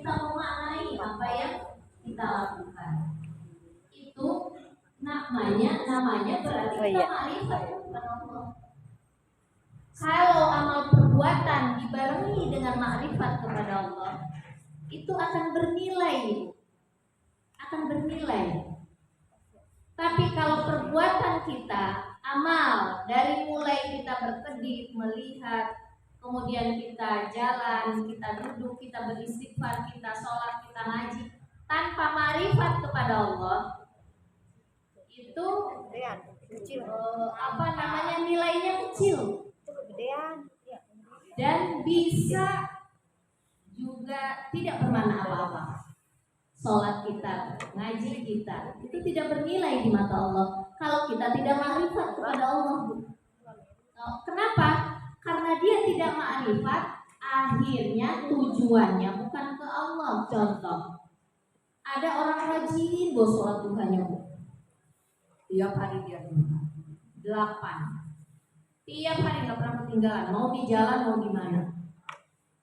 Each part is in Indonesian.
kita memaknai apa yang kita lakukan. Itu namanya berarti kita ma'rifat kepada Allah. Kalau amal perbuatan dibarengi dengan ma'rifat kepada Allah, itu akan bernilai. Tapi kalau perbuatan kita, amal dari mulai kita berkedip, melihat, kemudian kita jalan, kita duduk, kita beristighfar, kita sholat, kita ngaji, tanpa ma'rifat kepada Allah, itu nilainya kecil dan bisa juga tidak bermakna apa-apa. Sholat kita, ngaji kita, itu tidak bernilai di mata Allah kalau kita tidak ma'rifat kepada Allah. Kenapa? Karena dia tidak ma'rifat, akhirnya tujuannya bukan ke Allah. Contoh, ada orang rajin sholat duhanya, tiap hari dia 8, tiap hari nggak pernah ketinggalan, mau di jalan mau di mana,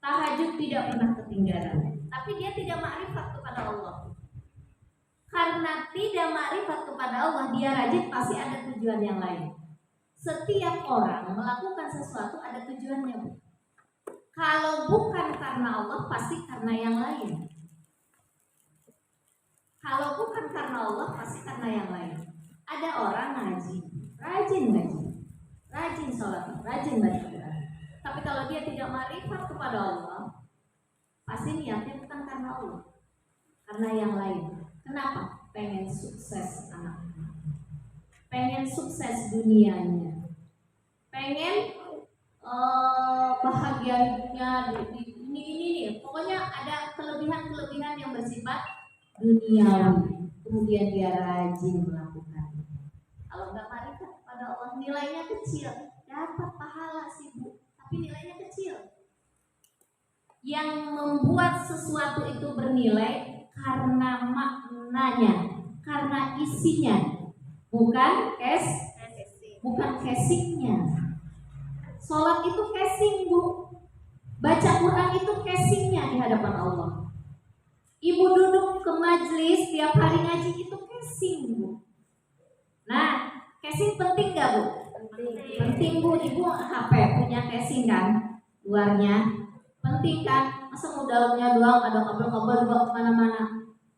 tahajud tidak pernah ketinggalan, tapi dia tidak ma'rifat kepada Allah. Karena tidak ma'rifat kepada Allah, dia rajin pasti ada tujuan yang lain. Setiap orang melakukan sesuatu ada tujuannya. Kalau bukan karena Allah, pasti karena yang lain. Kalau bukan karena Allah, pasti karena yang lain. Ada orang ngaji, rajin ngaji, rajin sholat, rajin baca Quran. Tapi kalau dia tidak ma'rifat kepada Allah, pasti niatnya bukan karena Allah, karena yang lain. Kenapa? Pengen sukses anaknya, pengen sukses dunianya, pengen bahagianya ini. Pokoknya ada kelebihan yang bersifat duniawi. Kemudian dia rajin melakukan. Kalau nggak ma'rifat pada Allah, nilainya kecil. Dapat pahala sih Bu, tapi nilainya kecil. Yang membuat sesuatu itu bernilai karena maknanya, karena isinya, bukan casingnya. Sholat itu casing Bu, baca Quran itu casingnya di hadapan Allah. Ibu duduk ke majelis tiap hari ngaji itu casing Bu. Nah, casing penting gak Bu? Penting Bu. Ibu HP punya casing kan, luarnya penting kan? Masa mau dalamnya doang ada kabel-kabel dibawa kemana-mana,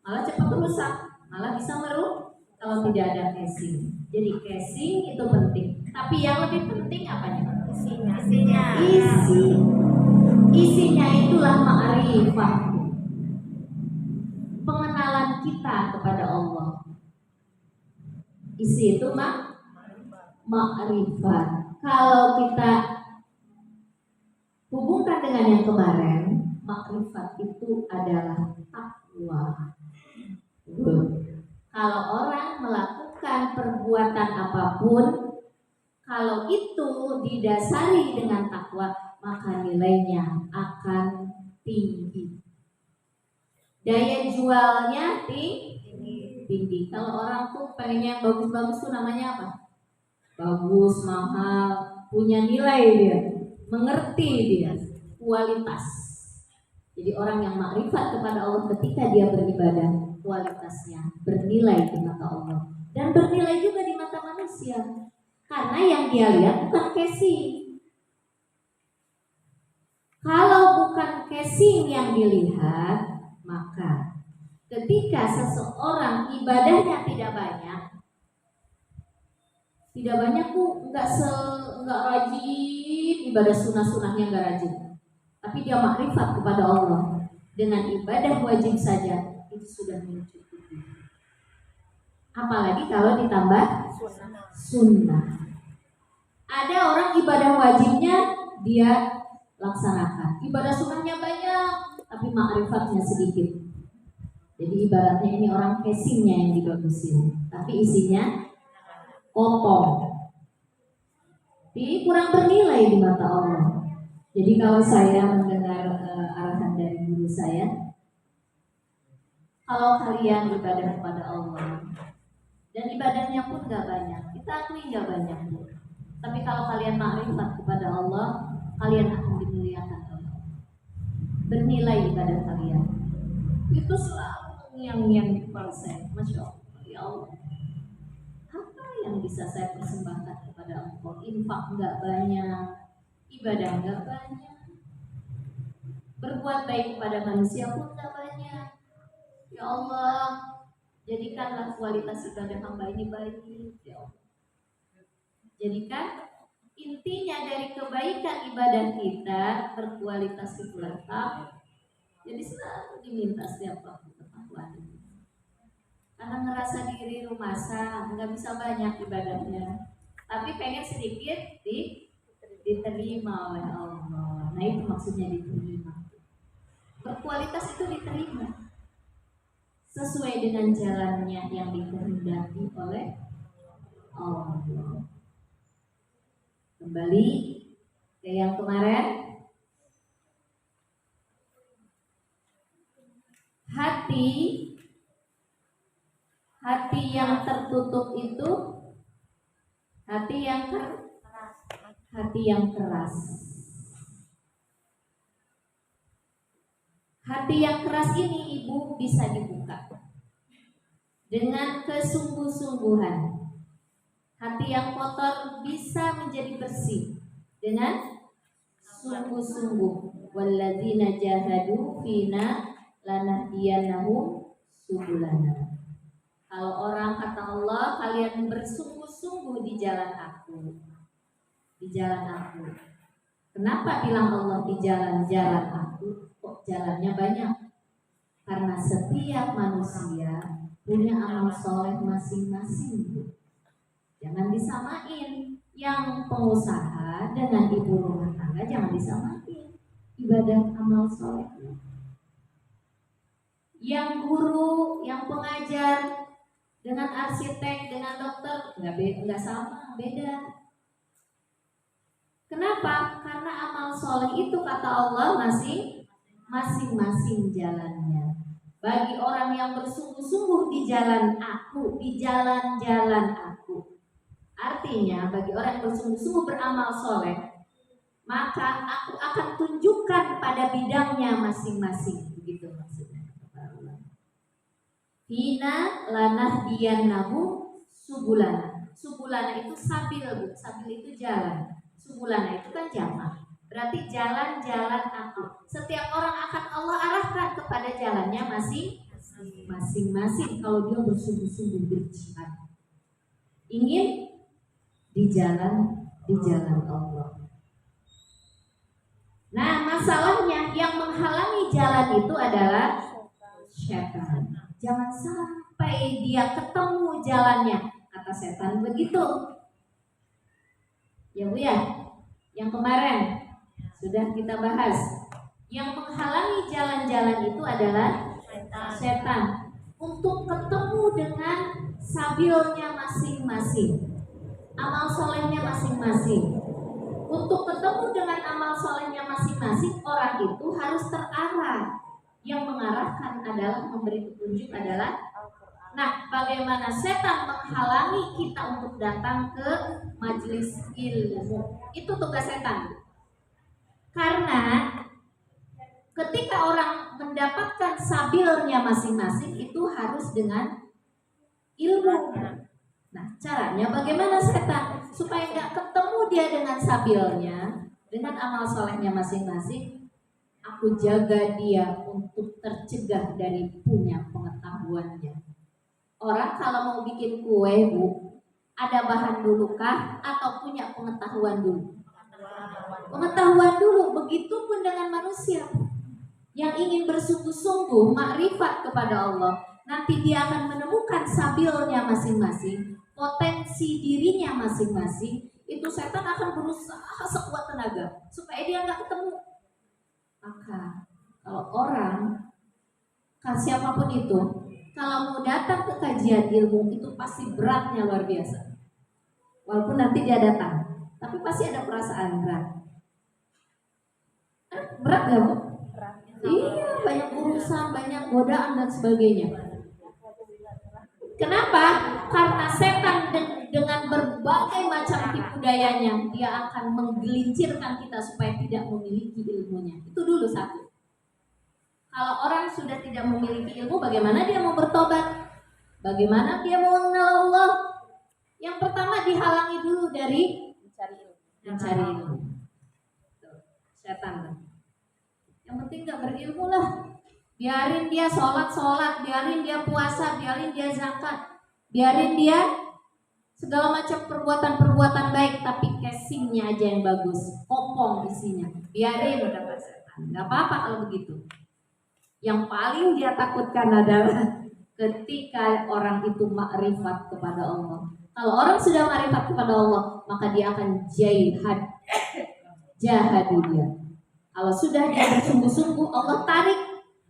malah cepat rusak, malah bisa merusak kalau tidak ada casing. Jadi casing itu penting. Tapi yang lebih penting apanya? Isinya itulah ma'rifah, pengenalan kita kepada Allah. Isi itu ma'rifat. Kalau kita hubungkan dengan yang kemarin, makrifat itu adalah takwa. Kalau orang melakukan perbuatan apapun, kalau itu didasari dengan takwa, maka nilainya akan tinggi. Daya jualnya tinggi. Kalau orang tuh pengennya yang bagus-bagus tuh namanya apa? Bagus, mahal, punya nilai dia, mengerti dia, kualitas. Jadi orang yang makrifat kepada Allah ketika dia beribadah, kualitasnya bernilai di mata Allah dan bernilai juga di mata manusia. Karena yang dia lihat bukan casing. Kalau bukan casing yang dilihat, maka ketika seseorang ibadahnya tidak banyak Bu, nggak rajin, ibadah sunnah-sunnahnya nggak rajin, tapi dia makrifat kepada Allah dengan ibadah wajib saja, itu sudah mencukupi. Apalagi kalau ditambah sunnah. Ada orang ibadah wajibnya dia laksanakan, ibadah sunnahnya banyak, tapi makrifatnya sedikit. Jadi ibaratnya ini orang casingnya yang dibagusin, tapi isinya kotor. Jadi kurang bernilai di mata Allah. Jadi kalau saya mendengar arahan dari guru saya, kalau kalian ibadah kepada Allah dan ibadahnya pun gak banyak, kita akui gak banyak, tapi kalau kalian makrifat kepada Allah, kalian akan dimuliakan oleh Allah. Bernilai ibadah kalian. itu selalu mengiang-ngiang di kepala saya. Masya Allah, ya Allah, apa yang bisa saya persembahkan kepada Allah? Infak nggak banyak, ibadah nggak banyak, berbuat baik kepada manusia pun nggak banyak. Ya Allah, jadikanlah kualitas ibadah hamba ini baik. Ya Allah, jadikan intinya dari kebaikan ibadah kita berkualitas itu lengkap. Jadi selalu diminta setiap waktu ketakwaan ini. Karena ngerasa diri rumasa, nggak bisa banyak ibadahnya, tapi pengen sedikit diterima oleh Allah. Nah itu maksudnya diterima. Berkualitas itu diterima sesuai dengan jalannya yang dikehendaki oleh Allah. Kembali ke yang kemarin, hati yang tertutup itu hati yang keras. Hati yang keras ini ibu bisa dibuka dengan kesungguh-sungguhan. Hati yang kotor bisa menjadi bersih dengan sungguh-sungguh. Walladzina jahadu fina lanahdiyannahum subulana. Kalau orang kata Allah, kalian bersungguh-sungguh di jalan aku. Di jalan aku. Kenapa bilang Allah di jalan-jalan aku? Kok jalannya banyak? Karena setiap manusia punya amal soleh masing-masing. Jangan disamain. Yang pengusaha dengan ibu rumah tangga jangan disamain ibadah amal soleh. Yang guru, yang pengajar dengan arsitek, dengan dokter nggak sama, beda. Kenapa? Karena amal soleh itu kata Allah masing-masing jalannya. Bagi orang yang bersungguh-sungguh di jalan aku, di jalan-jalan aku. Artinya bagi orang yang bersungguh-sungguh beramal soleh, maka aku akan tunjukkan pada bidangnya masing-masing. Begitu maksudnya. Hina lanahdiyannahum subulana. Subulana itu sabil, Bu. Sabil itu jalan. Subulana itu kan jalan. Berarti jalan-jalan aku. Setiap orang akan Allah arahkan kepada jalannya masing-masing kalau dia bersungguh-sungguh berjihad. Ingin di jalan Allah. Nah, masalahnya yang menghalangi jalan itu adalah setan. Jangan sampai dia ketemu jalannya, kata setan begitu. Ya Bu ya, yang kemarin sudah kita bahas. Yang menghalangi jalan-jalan itu adalah setan. Untuk ketemu dengan sabilnya masing-masing, amal solehnya masing-masing. Untuk ketemu dengan amal solehnya masing-masing, orang itu harus terarah. Yang mengarahkan adalah, memberi petunjuk adalah. Nah, bagaimana setan menghalangi kita untuk datang ke majelis ilmu? Itu tugas setan. Karena ketika orang mendapatkan sabilnya masing-masing, itu harus dengan ilmu. Nah, caranya bagaimana setan? Supaya nggak ketemu dia dengan sabilnya, dengan amal solehnya masing-masing, aku jaga dia untuk tercegah dari punya pengetahuannya. Orang kalau mau bikin kue, Bu, ada bahan dulu kah atau punya pengetahuan dulu? Pengetahuan dulu. Begitupun dengan manusia yang ingin bersungguh-sungguh makrifat kepada Allah, nanti dia akan menemukan sabilnya masing-masing, potensi dirinya masing-masing. Itu setan akan berusaha sekuat tenaga supaya dia nggak ketemu. Maka kalau orang, siapapun itu, kalau mau datang ke kajian ilmu itu pasti beratnya luar biasa. Walaupun nanti dia datang, tapi pasti ada perasaan berat. Berat gak Bu? Iya, banyak urusan, banyak godaan dan sebagainya. Kenapa? Karena setan dengan berbagai macam tipu dayanya, dia akan menggelincirkan kita supaya tidak memiliki ilmunya. Itu dulu satu. Kalau orang sudah tidak memiliki ilmu, bagaimana dia mau bertobat? Bagaimana dia mau mengenal Allah? Yang pertama dihalangi dulu dari mencari ilmu. Setan. Yang penting gak berilmu lah. Biarin dia sholat, biarin dia puasa, biarin dia zakat, biarin dia segala macam perbuatan-perbuatan baik, tapi casingnya aja yang bagus, kopong isinya. Biarin, kata setan. Gak apa-apa kalau begitu. Yang paling dia takutkan adalah ketika orang itu makrifat kepada Allah. Kalau orang sudah makrifat kepada Allah, maka dia akan jahadu dia. Kalau sudah dia bersungguh-sungguh, Allah tarik,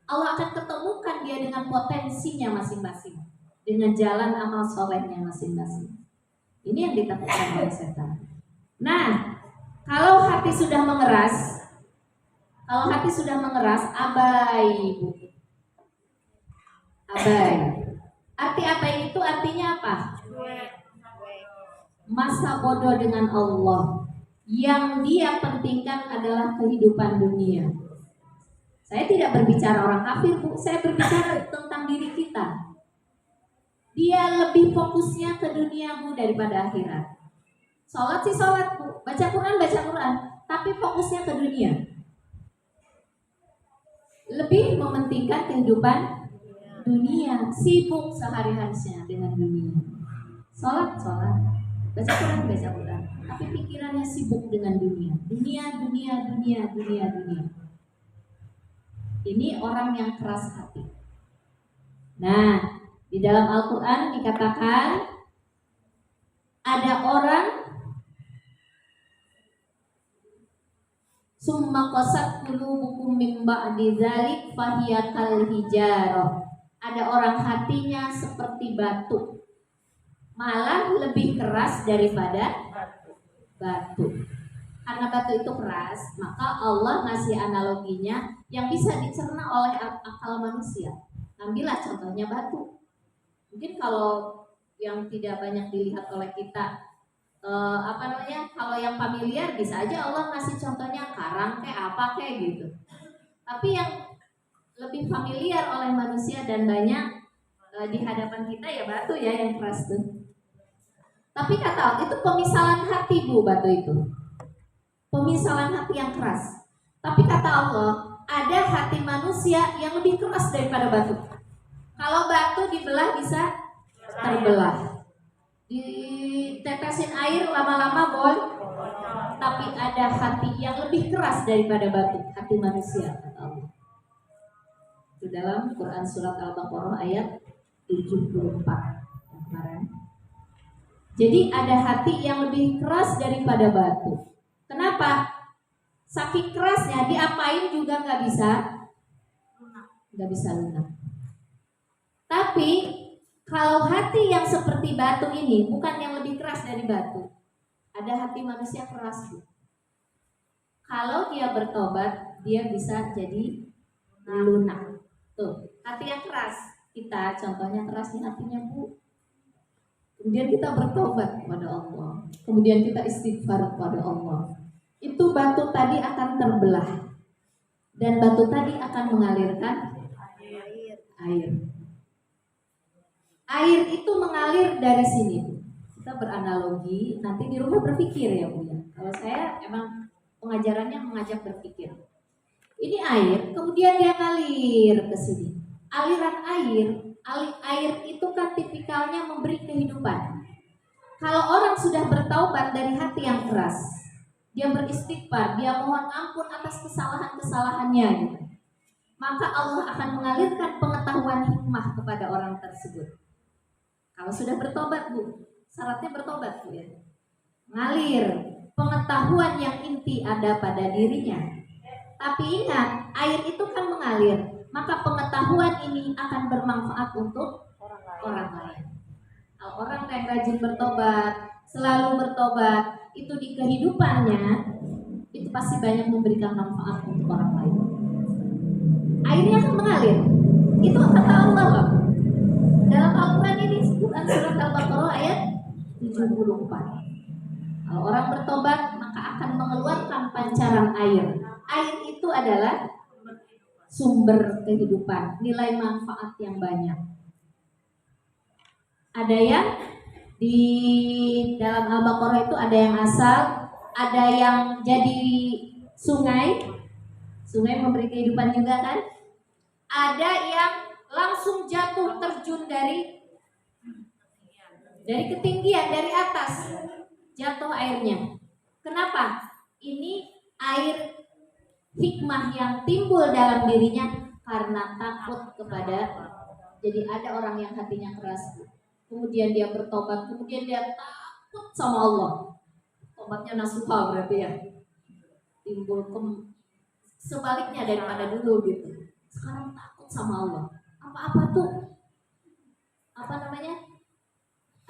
Allah akan ketemukan dia dengan potensinya masing-masing, dengan jalan amal solehnya masing-masing. Ini yang ditakutkan oleh setan. Nah, kalau hati sudah mengeras, abai, Bu. Abai. Arti abai itu artinya apa? Masa bodoh dengan Allah. Yang dia pentingkan adalah kehidupan dunia. Saya tidak berbicara orang kafir, Bu. Saya berbicara tentang diri kita. Dia lebih fokusnya ke dunia, Bu, daripada akhirat. Sholat sih sholat, Bu. Baca Quran. Tapi fokusnya ke dunia. Lebih mementingkan kehidupan dunia. Sibuk sehari-harinya dengan dunia. Sholat. Baca Quran. Tapi pikirannya sibuk dengan dunia. Dunia. Ini orang yang keras hati. Nah, di dalam Al-Quran dikatakan ada orang summa qasat qulubukum min ba'di dzalik fahiya kal hijarah. Ada orang hatinya seperti batu, malah lebih keras daripada batu. Karena batu itu keras, maka Allah ngasih analoginya yang bisa dicerna oleh akal manusia. Ambillah contohnya batu. Mungkin kalau yang tidak banyak dilihat oleh kita, kalau yang familiar bisa aja Allah ngasih contohnya karang kayak apa kayak gitu. Tapi yang lebih familiar oleh manusia dan banyak di hadapan kita ya batu ya yang keras tuh. Tapi kata Allah itu pemisalan hati, Bu, batu itu. Pemisalan hati yang keras. Tapi kata Allah, ada hati manusia yang lebih keras daripada batu. Kalau batu dibelah bisa terbelah. Ditetesin air lama-lama boy. Tapi ada hati yang lebih keras daripada batu, hati manusia, kata Allah. Itu dalam Quran surat Al-Baqarah ayat 74 kemarin. Jadi ada hati yang lebih keras daripada batu. Kenapa? Saking kerasnya diapain juga nggak bisa lunak. Tapi kalau hati yang seperti batu ini bukan yang lebih keras dari batu. Ada hati manusia keras, Bu. Kalau dia bertobat, dia bisa jadi lunak. Tuh, hati yang keras. Kita contohnya keras nih hatinya, Bu. Kemudian kita bertobat kepada Allah. Kemudian kita istighfar kepada Allah. Itu batu tadi akan terbelah. Dan batu tadi akan mengalirkan air. Air itu mengalir dari sini. Kita beranalogi, nanti di rumah berpikir ya Bu ya. Kalau saya emang pengajarannya mengajak berpikir. Ini air, kemudian dia ngalir ke sini. Aliran air itu kan tipikalnya memberi kehidupan. Kalau orang sudah bertaubat dari hati yang keras, dia beristighfar, dia mohon ampun atas kesalahan-kesalahannya gitu, maka Allah akan mengalirkan pengetahuan hikmah kepada orang tersebut. Kalau sudah bertobat, Bu, syaratnya bertobat, Bu ya. Ngalir pengetahuan yang inti ada pada dirinya. Tapi ingat, air itu kan mengalir, maka pengetahuan ini akan bermanfaat untuk orang lain. Kalau orang yang rajin bertobat, selalu bertobat, itu di kehidupannya itu pasti banyak memberikan manfaat untuk orang lain. Airnya akan mengalir. Itu kata Allah loh. Dalam Al-Quran ini Quran surat Al-Baqarah ayat 74. Kalau orang bertobat maka akan mengeluarkan pancaran air. Air itu adalah sumber kehidupan, nilai manfaat yang banyak. Ada yang di dalam Al-Baqarah itu ada yang asal, ada yang jadi sungai. Sungai memberi kehidupan juga kan? Ada yang langsung jatuh terjun dari ketinggian, dari atas jatuh airnya. Kenapa? Ini air hikmah yang timbul dalam dirinya karena takut kepada. Jadi ada orang yang hatinya keras, kemudian dia bertobat, kemudian dia takut sama Allah. Tobatnya nasuha berarti ya. Timbul sebaliknya daripada dulu gitu. Sekarang takut sama Allah. Apa-apa tuh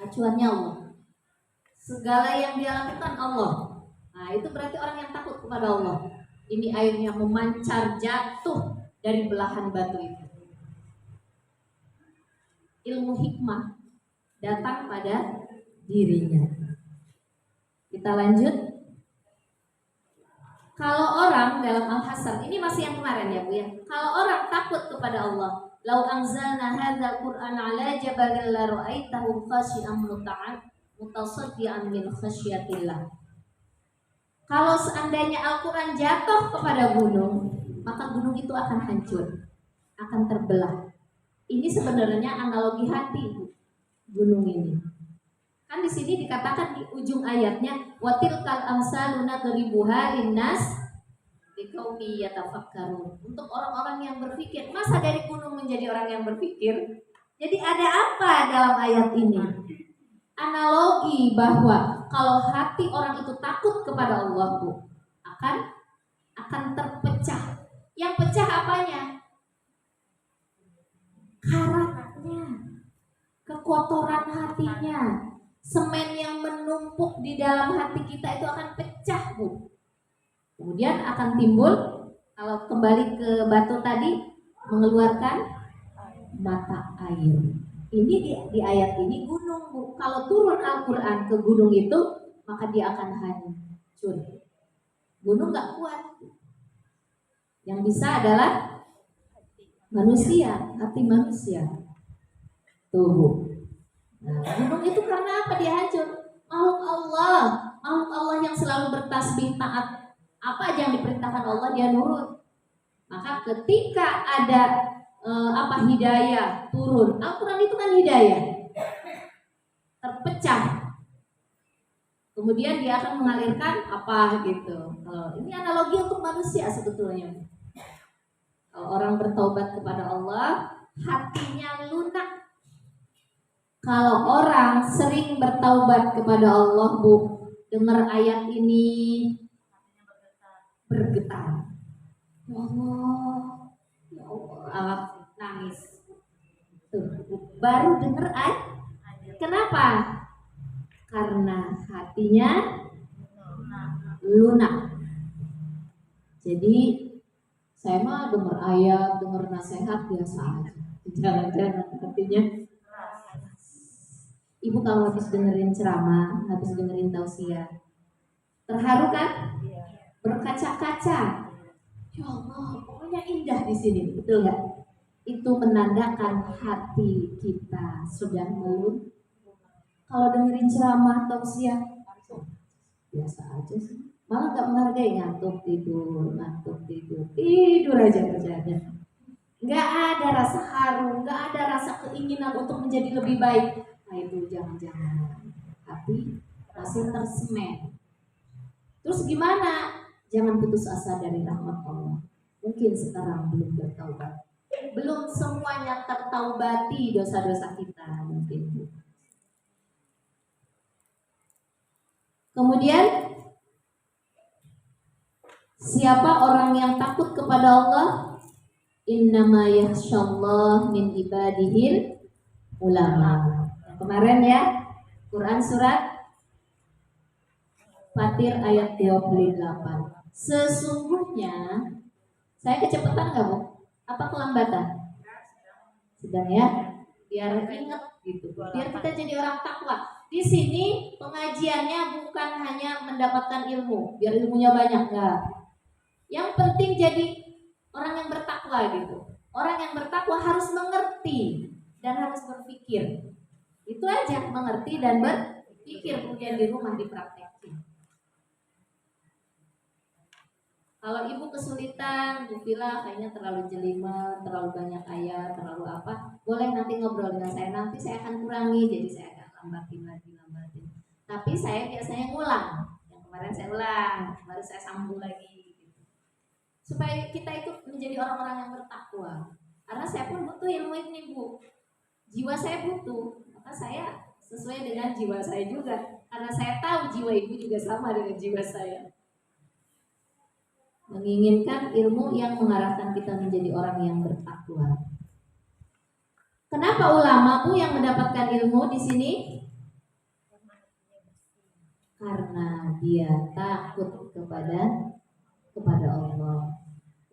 acuannya Allah. Segala yang dia lakukan Allah. Nah, itu berarti orang yang takut kepada Allah. Ini airnya memancar jatuh dari belahan batu itu. Ilmu hikmah datang pada dirinya. Kita lanjut. Kalau orang dalam Al-Hasan, ini masih yang kemarin ya Bu ya. Kalau orang takut kepada Allah, lau anzalna hadzal Qur'an ala jabalin la ra'aitahu khashi'an mutasaddian min khasyatillah. Kalau seandainya Al-Qur'an jatuh kepada gunung, maka gunung itu akan hancur, akan terbelah. Ini sebenarnya analogi hati gunung ini. Kan di sini dikatakan di ujung ayatnya watilkal amsaluna nadribuha linnas liqaumi yatafakkarun. Untuk orang-orang yang berpikir. Masa dari gunung menjadi orang yang berpikir? Jadi ada apa dalam ayat ini? Analogi bahwa kalau hati orang itu takut kepada Allah, Bu, akan terpecah. Yang pecah apanya? Karatnya, kekotoran hatinya. Semen yang menumpuk di dalam hati kita itu akan pecah, Bu. Kemudian akan timbul, kalau kembali ke batu tadi, mengeluarkan mata air. Ini di ayat ini gunung, Bu. Kalau turun Al-Quran ke gunung itu, maka dia akan hancur. Gunung gak kuat. Yang bisa adalah manusia, hati manusia. Tuh, Bu. Nah, gunung itu karena apa dia hancur? Makhluk Allah yang selalu bertasbih taat. Apa aja yang diperintahkan Allah dia nurut. Maka ketika ada hidayah turun, Al-Quran itu kan hidayah, terpecah. Kemudian dia akan mengalirkan apa gitu. Ini analogi untuk manusia sebetulnya. Kalau orang bertaubat kepada Allah, hatinya lunak. Kalau orang sering bertaubat kepada Allah, Bu, dengar ayat ini bergetar. Ya Allah, nangis. Tuh, baru dengar ayat. Kenapa? Karena hatinya lunak. Jadi saya mah dengar ayat, dengar nasihat biasa aja. Jangan-jangan hatinya. Ibu kalau habis dengerin ceramah, habis dengerin tausiah, terharu kan? Berkaca-kaca. Ya Allah, pokoknya indah di sini, betul nggak? Itu menandakan hati kita sudah melun. Kalau dengerin ceramah tausiah, biasa aja sih. Malah nggak menghargai, ngantuk tidur aja kerjanya. Nggak ada rasa haru, nggak ada rasa keinginan untuk menjadi lebih baik. Nah itu jangan-jangan hati masih tersemen. Terus gimana? Jangan putus asa dari rahmat Allah. Mungkin sekarang belum bertaubat, belum semuanya tertaubati dosa-dosa kita mungkin. Kemudian siapa orang yang takut kepada Allah? Innama yakhshallah min ibadihil ulama. Kemarin ya, Quran surat Fatir ayat 28. Sesungguhnya, saya kecepatan nggak Bu? Apa kelambatan? Sedang ya, biar ingat gitu, biar kita jadi orang takwa. Di sini pengajiannya bukan hanya mendapatkan ilmu, biar ilmunya banyak nggak. Yang penting jadi Orang yang bertakwa gitu. Orang yang bertakwa harus mengerti dan harus berpikir. Itu aja, mengerti dan berpikir, kemudian di rumah dipraktekin. Kalau ibu kesulitan, Bu Vila kayaknya terlalu jelimet, terlalu banyak ayat, terlalu apa, boleh nanti ngobrol dengan saya. Nanti saya akan kurangi, jadi saya akan lambatin lagi. Tapi saya biasanya ngulang. Yang kemarin saya ulang, baru saya sambung lagi. Supaya kita itu menjadi orang-orang yang bertakwa. Karena saya pun butuh ilmu ini, Bu. Jiwa saya butuh, maka saya sesuai dengan jiwa saya juga. Karena saya tahu jiwa ibu juga sama dengan jiwa saya. Menginginkan ilmu yang mengarahkan kita menjadi orang yang bertakwa. Kenapa ulama Bu yang mendapatkan ilmu di sini? Karena dia takut kepada Allah.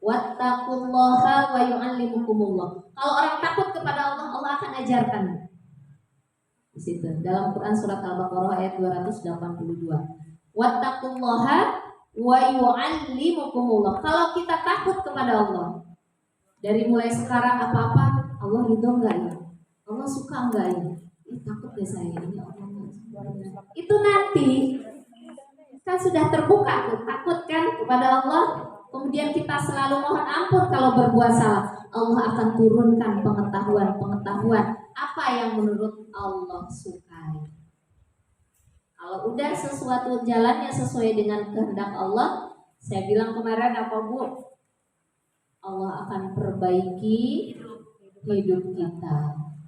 Wattaqullaha wa yu'allimukumullah. Kalau orang takut kepada Allah, Allah akan ajarkan. Di situ dalam Quran surat Al-Baqarah ayat 282. Wattaqullaha wa yu'allimukumullah. Kalau kita takut kepada Allah, dari mulai sekarang apa-apa Allah ridho enggak ya? Allah suka enggak ya? Takut deh saya ini Allah. Itu nanti kan sudah terbuka tuh, takut kan kepada Allah. Kemudian kita selalu mohon ampun kalau berbuat salah. Allah akan turunkan pengetahuan apa yang menurut Allah sukai. Kalau udah sesuatu jalannya sesuai dengan kehendak Allah, saya bilang kemarin apa Bu? Allah akan perbaiki hidup kita.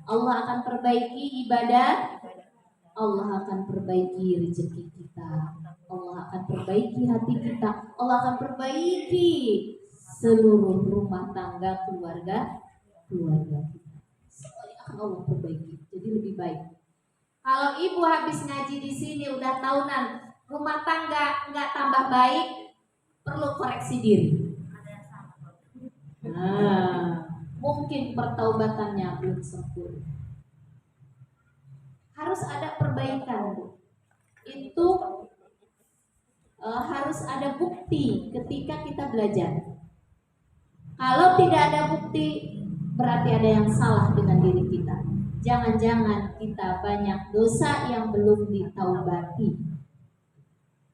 Allah akan perbaiki ibadah. Allah akan perbaiki rezeki kita. Allah akan perbaiki hati kita. Allah akan perbaiki seluruh rumah tangga keluarga kita. Semuanya akan Allah perbaiki. Jadi lebih baik. Kalau ibu habis ngaji di sini udah tahunan rumah tangga nggak tambah baik, perlu koreksi diri. Mungkin pertaubatannya belum sempurna. Harus ada perbaikan, Bu. Itu harus ada bukti ketika kita belajar. Kalau tidak ada bukti, berarti ada yang salah dengan diri kita. Jangan-jangan kita banyak dosa yang belum ditaubati.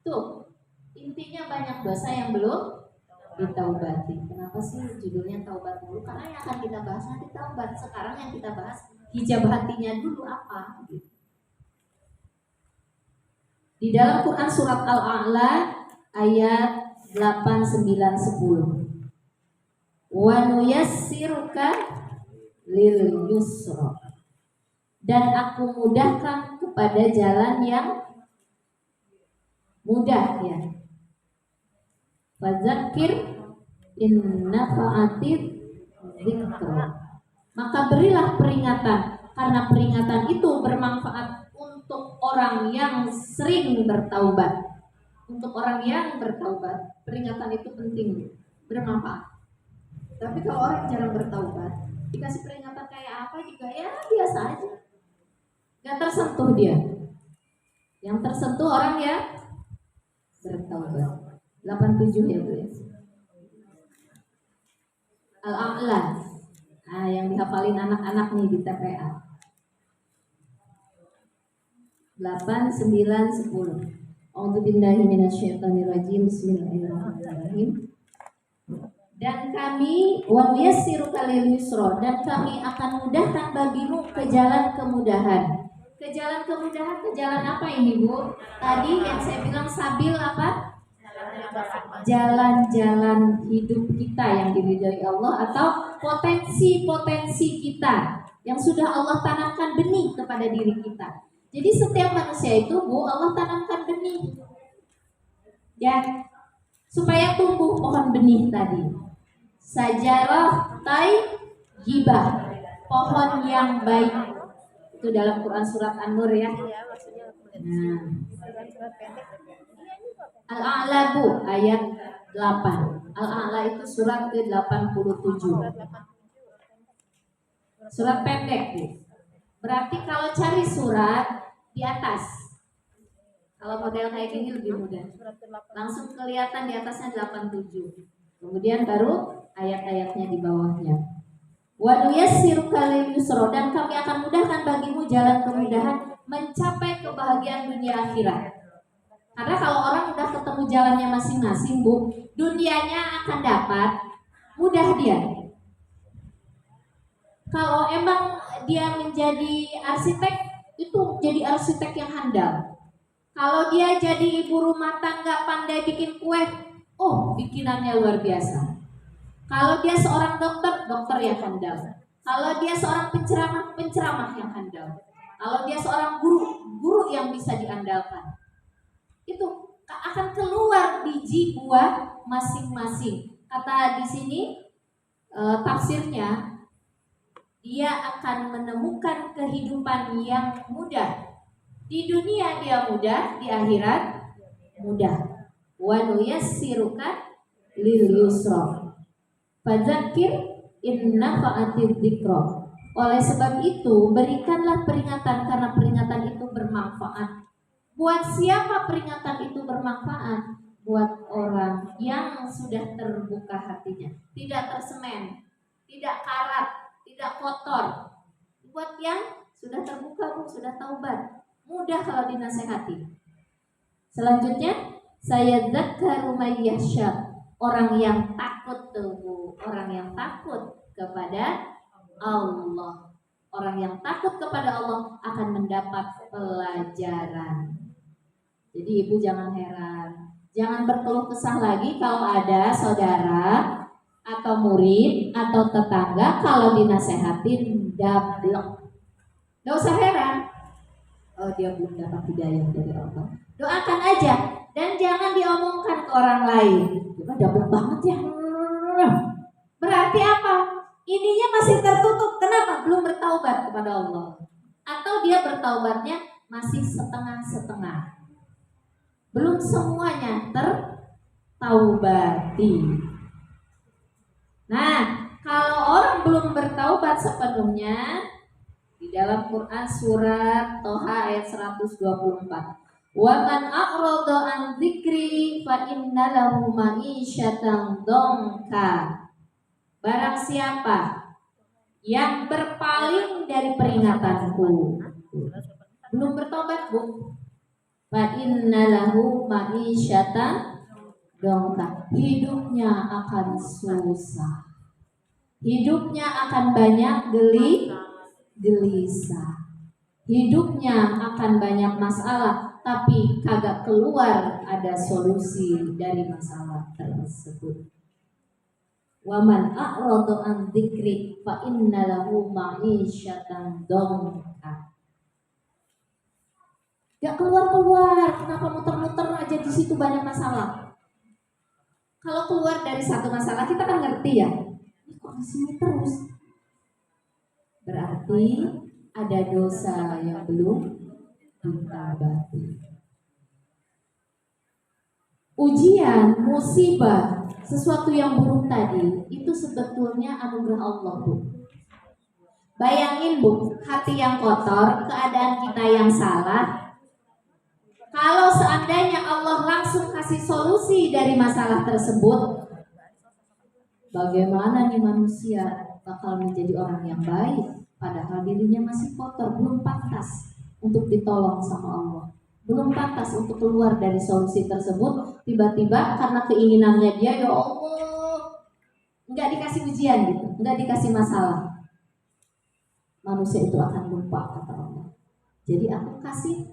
Tuh, intinya banyak dosa yang belum ditaubati. Kenapa sih judulnya taubat dulu? Karena yang akan kita bahas nanti taubat. Sekarang yang kita bahas hijab hatinya dulu apa? Di dalam Quran surat Al-A'la ayat 8, 9, 10. Wa nuyassiruka lil yusra. Dan aku mudahkan kepada jalan yang mudah ya. Fadzakir in nafa'atit dzikra. Maka berilah peringatan, karena peringatan itu bermanfaat untuk orang yang sering bertaubat. Untuk orang yang bertaubat, peringatan itu penting, bermanfaat. Tapi kalau orang jarang bertaubat, dikasih peringatan kayak apa juga ya biasa aja. Gak tersentuh dia. Yang tersentuh orang yang bertaubat. 87 ya Bu ya. Al-A'la. Nah, yang dihafalin anak-anak nih di TPA. 8, 9, 10. A'udzubillahi minasyaitonirrajim. Bismillahirrahmanirrahim. Dan kami wa yassiruka lil yusra, dan kami akan mudahkan bagimu ke jalan kemudahan. Ke jalan kemudahan, ke jalan apa ini Bu? Tadi yang saya bilang sabil apa? Jalan-jalan hidup kita yang diridhai Allah, atau potensi-potensi kita yang sudah Allah tanamkan benih kepada diri kita. Jadi setiap manusia itu Bu, Allah tanamkan benih ya, supaya tumbuh pohon benih tadi. Sajarah tayyibah, pohon yang baik. Itu dalam Quran surat An-Nur ya. Nah, Al-A'la Bu ayat 8. Al-A'la itu surat ke-87. Surat pendek Bu. Berarti kalau cari surat di atas. Kalau model kayak gini lebih mudah. Langsung kelihatan di atasnya 87. Kemudian baru ayat-ayatnya di bawahnya. Wa nuyassiruka lil yusra, dan kami akan mudahkan bagimu jalan kemudahan mencapai kebahagiaan dunia akhirat. Karena kalau orang udah ketemu jalannya masing-masing, Bu, dunianya akan dapat, mudah dia. Kalau emang dia menjadi arsitek, itu jadi arsitek yang handal. Kalau dia jadi ibu rumah tangga pandai bikin kue, oh bikinannya luar biasa. Kalau dia seorang dokter, dokter yang handal. Kalau dia seorang penceramah, penceramah yang handal. Kalau dia seorang guru, guru yang bisa diandalkan. Itu akan keluar biji buah masing-masing. Kata di sini tafsirnya, dia akan menemukan kehidupan yang mudah. Di dunia dia mudah, di akhirat mudah. Wa nuyassiruka lil yusra. Fadzakir in nafa'atiz dzikra. Oleh sebab itu, berikanlah peringatan karena peringatan itu bermanfaat. Buat siapa peringatan itu bermanfaat? Buat orang yang sudah terbuka hatinya, tidak tersemen, tidak karat, tidak kotor. Buat yang sudah terbuka, sudah taubat, mudah kalau dinasehati. Selanjutnya, saya dzakkaru may yakhsha, orang yang takut tuh, orang yang takut kepada Allah. Orang yang takut kepada Allah akan mendapat pelajaran. Jadi ibu jangan heran, jangan berkeluh kesah lagi kalau ada saudara atau murid atau tetangga kalau dinasehatin dablek. Gak usah heran, oh dia belum dapat hidayah dari Allah. Doakan aja dan jangan diomongkan ke orang lain. Dia dablek banget ya. Berarti apa? Ininya masih tertutup. Kenapa? Belum bertaubat kepada Allah. Atau dia bertaubatnya masih setengah-setengah. Belum semuanya tertaubati. Nah, kalau orang belum bertaubat sepenuhnya, di dalam Quran surat Toha ayat 124, wa man a'rada an dzikri fa inna lahu ma'isyatan dhanka. Barang siapa yang berpaling dari peringatanku, belum bertobat, Bu, fa inna lahu ma'isyatan dhanka. Hidupnya akan susah. Hidupnya akan banyak gelisah. Hidupnya akan banyak masalah, tapi kagak keluar ada solusi dari masalah tersebut. Wa man a'rada an dzikri fa inna lahu ma'isyatan dhanka. Gak keluar-keluar, kenapa muter-muter aja di situ banyak masalah? Kalau keluar dari satu masalah kita kan ngerti ya. Ini kok di sini terus? Berarti ada dosa yang belum ditabati. Ujian, musibah, sesuatu yang buruk tadi itu sebetulnya anugerah Allah, Bu. Bayangin, Bu, hati yang kotor, keadaan kita yang salah. Kalau seandainya Allah langsung kasih solusi dari masalah tersebut, bagaimana nih manusia bakal menjadi orang yang baik, padahal dirinya masih kotor, belum pantas untuk ditolong sama Allah, belum pantas untuk keluar dari solusi tersebut. Tiba-tiba karena keinginannya dia, ya Allah, nggak dikasih ujian gitu, nggak dikasih masalah, manusia itu akan lupa kata Allah. Jadi aku kasih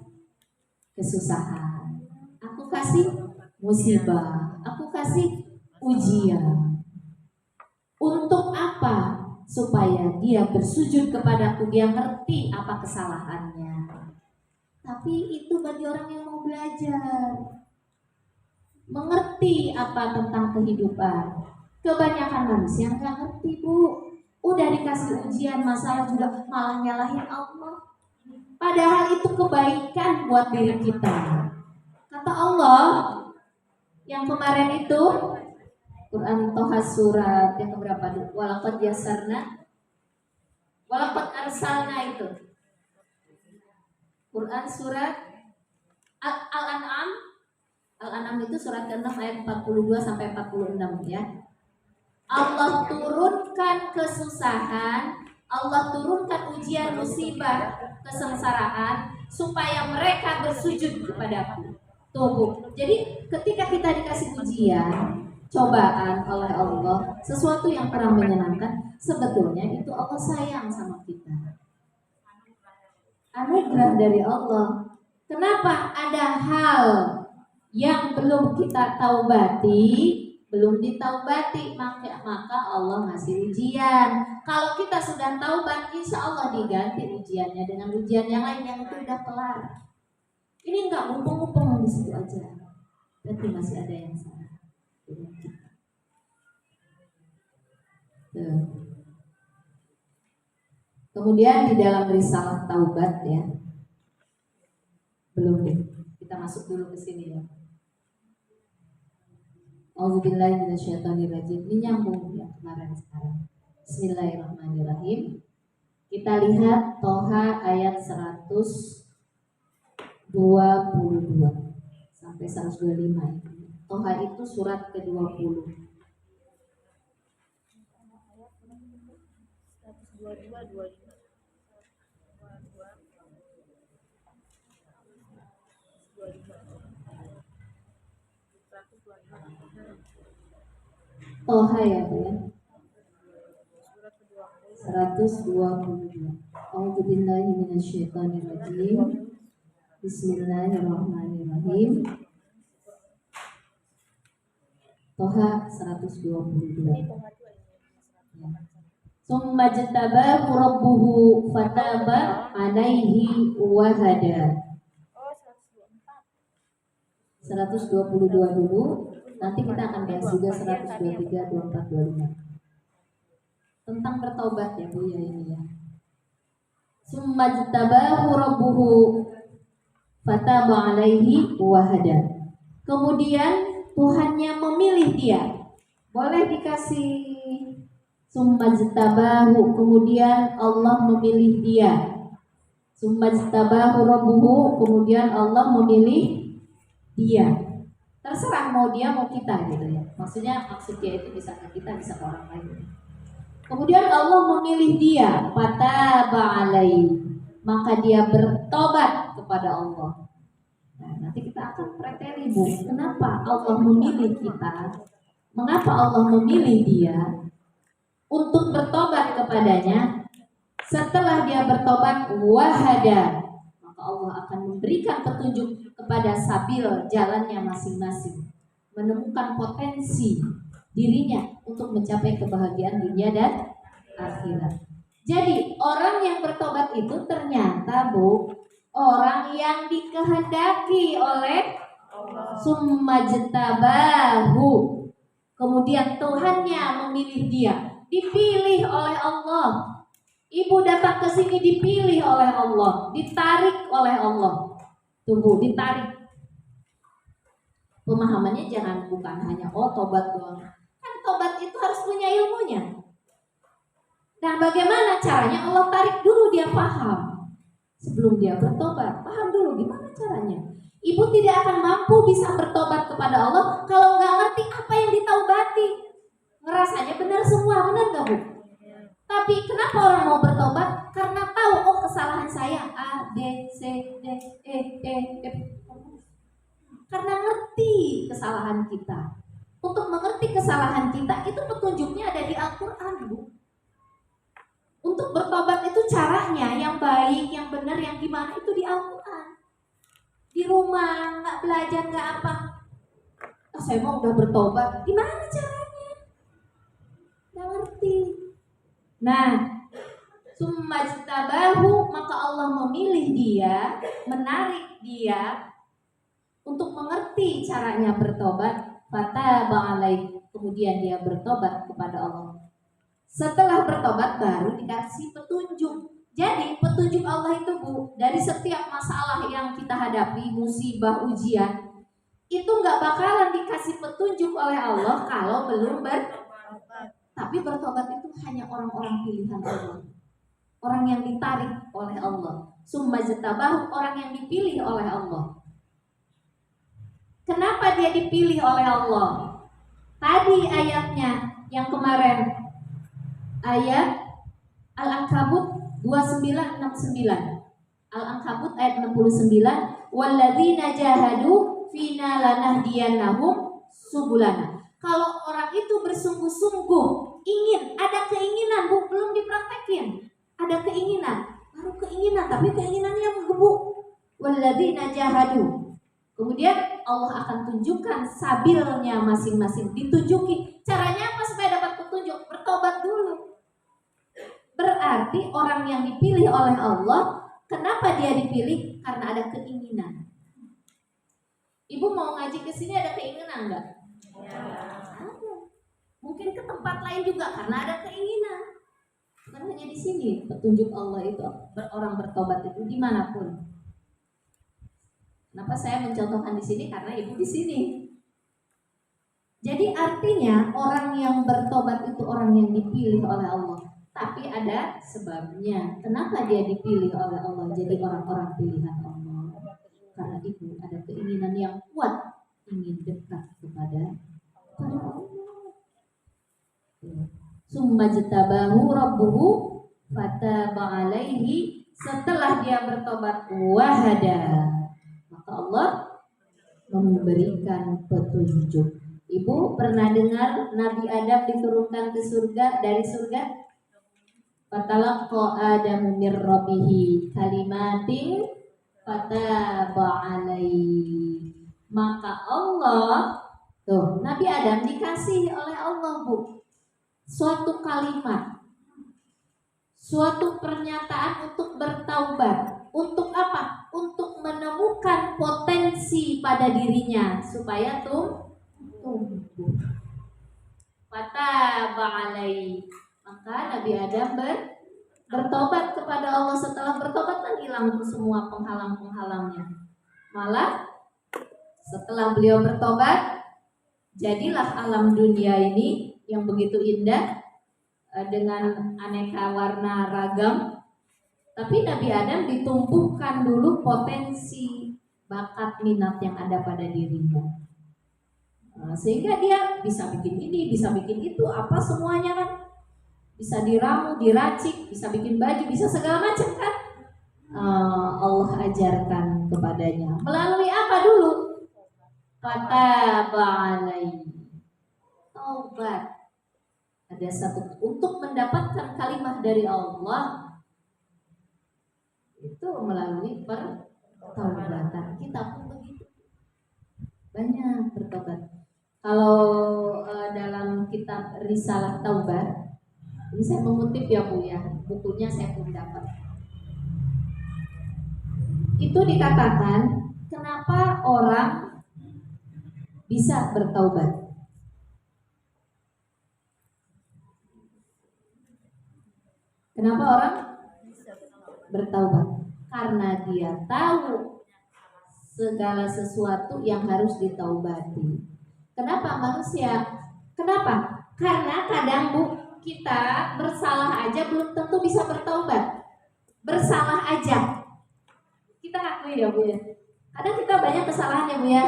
kesusahan, aku kasih musibah, aku kasih ujian. Untuk apa? Supaya dia bersujud kepadaku, dia ngerti apa kesalahannya. Tapi itu bagi orang yang mau belajar, mengerti apa tentang kehidupan. Kebanyakan manusia nggak ngerti, Bu. Udah dikasih ujian, masalah juga malah nyalahin Allah. Padahal itu kebaikan buat diri kita. Kata Allah yang kemarin itu, Quran Toha surat yang keberapa? Walaqad yasarna, walaqad arsalna itu. Quran surat Al-An'am. Al-An'am itu surat ke-6 ayat 42 sampai 46 ya. Allah turunkan kesusahan, Allah turunkan ujian, musibah, kesengsaraan supaya mereka bersujud kepadaku. Tuh, jadi ketika kita dikasih ujian, cobaan oleh Allah, sesuatu yang kurang menyenangkan, sebetulnya itu Allah sayang sama kita. Anugerah dari Allah. Kenapa ada hal yang belum kita taubati, belum ditaubati, maka Allah ngasih ujian. Kalau kita sudah taubat, insya Allah diganti ujiannya dengan ujian yang lain yang itu udah kelar. Ini nggak mumpung-mumpung di situ aja, berarti masih ada yang salah dengan kita. Kemudian di dalam risalah taubat ya, belum deh, kita masuk dulu ke sini ya. Auzubillahi minasyaitonirrajim. Ini nyambung ya kemarin sekarang. Bismillahirrahmanirrahim. Kita lihat Toha ayat 122 sampai 125. Toha itu surat ke-20. 122 Toha ya Bu ya. 122. A'udzubillahi minasyaitonirrajim. Bismillahirrahmanirrahim. Toha 122. Summa jatabahu rabbuhu fataba alaihi wa hada. 122 dulu. Nanti kita akan bahas juga 123, 24, 25 tentang bertobat ya Bu ya ini ya. Summa jatabahu rabbuhu fataba alaihi wa hada. Kemudian Tuhannya memilih dia. Boleh dikasih summa jatabahu, kemudian Allah memilih dia. Summa jatabahu rabbuhu, kemudian Allah memilih dia. Terserah mau dia mau kita gitu ya. Maksudnya maksud dia itu bisa ke kita, bisa ke orang lain. Kemudian Allah memilih dia, fataba alaihi, maka dia bertobat kepada Allah. Nah, nanti kita akan preteli Bu, kenapa Allah memilih kita? Mengapa Allah memilih dia untuk bertobat kepadanya? Setelah dia bertobat wahada, maka Allah akan memberikan petunjuk kepada sabil jalannya masing-masing, menemukan potensi dirinya untuk mencapai kebahagiaan dunia dan akhirat. Jadi orang yang bertobat itu ternyata Bu, orang yang dikehendaki oleh summa jatabahu. Kemudian Tuhannya memilih dia, dipilih oleh Allah. Ibu datang ke sini dipilih oleh Allah, ditarik oleh Allah. Tunggu, ditarik. Pemahamannya jangan bukan hanya tobat doang. Kan tobat itu harus punya ilmunya. Nah, bagaimana caranya? Allah tarik dulu dia paham. Sebelum dia bertobat, paham dulu gimana caranya. Ibu tidak akan mampu bisa bertobat kepada Allah kalau nggak ngerti apa yang ditaubati. Ngerasanya benar semua, benar nggak Bu? Tapi kenapa orang mau bertobat? Karena tahu, kesalahan saya A, B, C, D, E, F. Karena ngerti kesalahan kita. Untuk mengerti kesalahan kita itu petunjuknya ada di Al-Quran Bu. Untuk bertobat itu caranya yang baik, yang benar, yang gimana itu di Al-Quran. Di rumah nggak belajar nggak apa. Saya mau udah bertobat, gimana caranya? Nggak ngerti. Nah, summa jatabahu, maka Allah memilih dia, menarik dia untuk mengerti caranya bertobat. Fataba alaihi, kemudian dia bertobat kepada Allah. Setelah bertobat baru dikasih petunjuk. Jadi petunjuk Allah itu Bu, dari setiap masalah yang kita hadapi, musibah, ujian, itu nggak bakalan dikasih petunjuk oleh Allah kalau belum bertobat. Tapi bertobat itu hanya orang-orang pilihan Allah, orang yang ditarik oleh Allah. Summa jatabahu, orang yang dipilih oleh Allah. Kenapa dia dipilih oleh Allah? Tadi ayatnya yang kemarin, ayat Al-Ankabut 2969. Al-Ankabut ayat 69, walladzina jahadu fina lanahdiyannahum subulana. Kalau orang itu bersungguh-sungguh ingin, ada keinginan, Bu, belum dipraktekin. Ada keinginan, baru keinginan, tapi keinginannya menggebu. Walladzina jahadu. Kemudian Allah akan tunjukkan sabilnya masing-masing, ditunjuki. Caranya apa supaya dapat petunjuk? Bertobat dulu. Berarti orang yang dipilih oleh Allah, kenapa dia dipilih? Karena ada keinginan. Ibu mau ngaji ke sini ada keinginan enggak? Ya. Ada. Mungkin ke tempat lain juga karena ada keinginan. Bukan hanya di sini petunjuk Allah itu, orang bertobat itu dimanapun. Kenapa saya mencontohkan di sini? Karena ibu di sini. Jadi artinya orang yang bertobat itu orang yang dipilih oleh Allah. Tapi ada sebabnya. Kenapa dia dipilih oleh Allah jadi orang-orang pilihan Allah? Karena itu ada keinginan yang kuat, ingin dekat kepada Allah. Summa jtabahu rabbuhu fataba alaihi. Setelah dia bertobat wahada, maka Allah memberikan petunjuk. Ibu pernah dengar Nabi Adam diturunkan ke surga, dari surga? Fatalaqa Adamu mir rabbihi kalimatin fataba alaihi. Maka Allah, tuh, Nabi Adam dikasih oleh Allah, Bu, suatu kalimat, suatu pernyataan untuk bertaubat. Untuk apa? Untuk menemukan potensi pada dirinya supaya tumbuh. Fataba alaihi. Maka Nabi Adam bertobat kepada Allah. Setelah bertobat kan hilang semua penghalang-penghalangnya. Malah setelah beliau bertobat, jadilah alam dunia ini yang begitu indah dengan aneka warna ragam. Tapi Nabi Adam ditumbuhkan dulu potensi bakat minat yang ada pada dirinya, sehingga dia bisa bikin ini, bisa bikin itu, apa semuanya kan, bisa diramu, diracik, bisa bikin baju, bisa segala macam kan. Allah ajarkan kepadanya melalui apa dulu? Fataba alaihi. Taubat. Ada satu untuk mendapatkan kalimat dari Allah itu melalui pertaubatan. Kita pun begitu, banyak bertobat. Kalau dalam kitab Risalah Taubat, ini saya mengutip ya Bu ya, bukunya saya pun dapat. Itu dikatakan kenapa orang bisa bertaubat. Kenapa orang bertaubat? Karena dia tahu segala sesuatu yang harus ditaubati. Kenapa manusia? Kenapa? Karena kadang Bu, kita bersalah aja belum tentu bisa bertaubat. Bersalah aja kita akui ya Bu ya. Kadang kita banyak kesalahan ya Bu ya,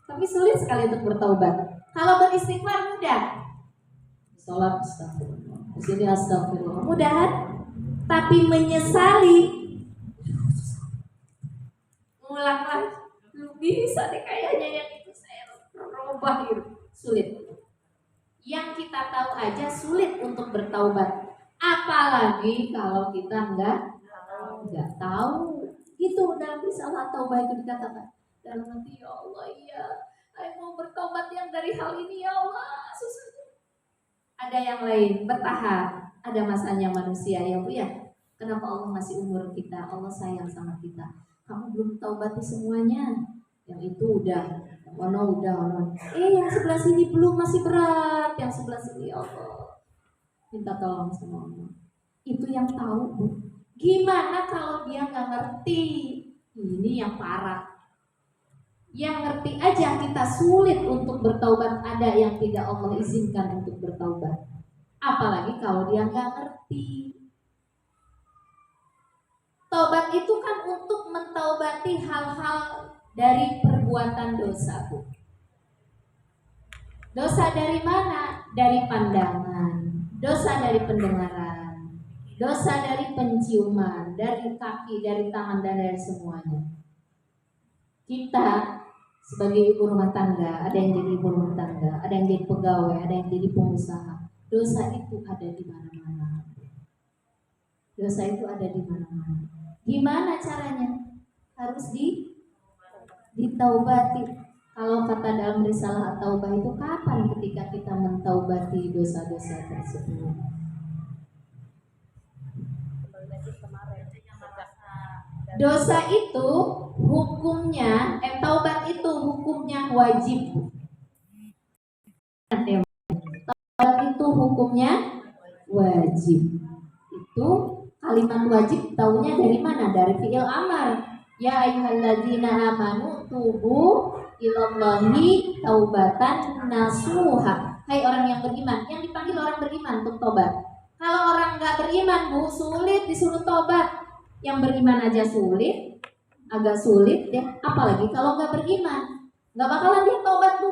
tapi sulit sekali untuk bertaubat. Kalau beristighfar mudah, sholat astagfirullah, disini astagfirullah, mudah kan? Tapi menyesali, ngulang lagi, bisa deh kayaknya yang itu saya robah gitu, sulit. Yang kita tahu aja sulit untuk bertaubat, apalagi kalau kita nggak tahu. Itu dalam risalah Taubah itu dikatakan dalam hati, ya Allah, iya, saya mau bertobat yang dari hal ini ya Allah, susah. Ada yang lain bertahap, ada masanya manusia ya Bu ya. Kenapa Allah masih umur kita? Allah sayang sama kita. Kamu belum taubati semuanya, yang itu udah, yang sebelah sini belum, masih berat, yang sebelah sini ya Allah, minta tolong sama Allah. Itu yang tahu Bu. Gimana kalau dia nggak ngerti? Ini yang parah. Yang ngerti aja kita sulit untuk bertaubat, ada yang tidak Allah izinkan untuk bertaubat. Apalagi kalau dia nggak ngerti. Taubat itu kan untuk mentaubati hal-hal dari perbuatan dosa, Bu. Dosa dari mana? Dari pandangan, dosa dari pendengaran, dosa dari penciuman, dari kaki, dari tangan, dan dari semuanya. Kita sebagai ibu rumah tangga, ada yang jadi ibu rumah tangga, ada yang jadi pegawai, ada yang jadi pengusaha. Dosa itu ada di mana-mana. Dosa itu ada di mana-mana. Gimana caranya? Harus ditaubati. Kalau kata dalam risalah taubah itu kapan ketika kita mentaubati dosa-dosa tersebut? Dosa itu hukumnya, taubat itu hukumnya wajib. Taubat itu hukumnya wajib. Itu kalimat wajib taunya dari mana? Dari fi'il amar. Ya ayyuhalladzina amanu tubu ilallahi taubatan nasuha. Hai orang yang beriman, yang dipanggil orang beriman untuk tobat. Kalau orang nggak beriman, Bu, sulit disuruh tobat. Yang beriman aja sulit, agak sulit ya. Apalagi kalau nggak beriman, nggak bakalan dia tobat, Bu.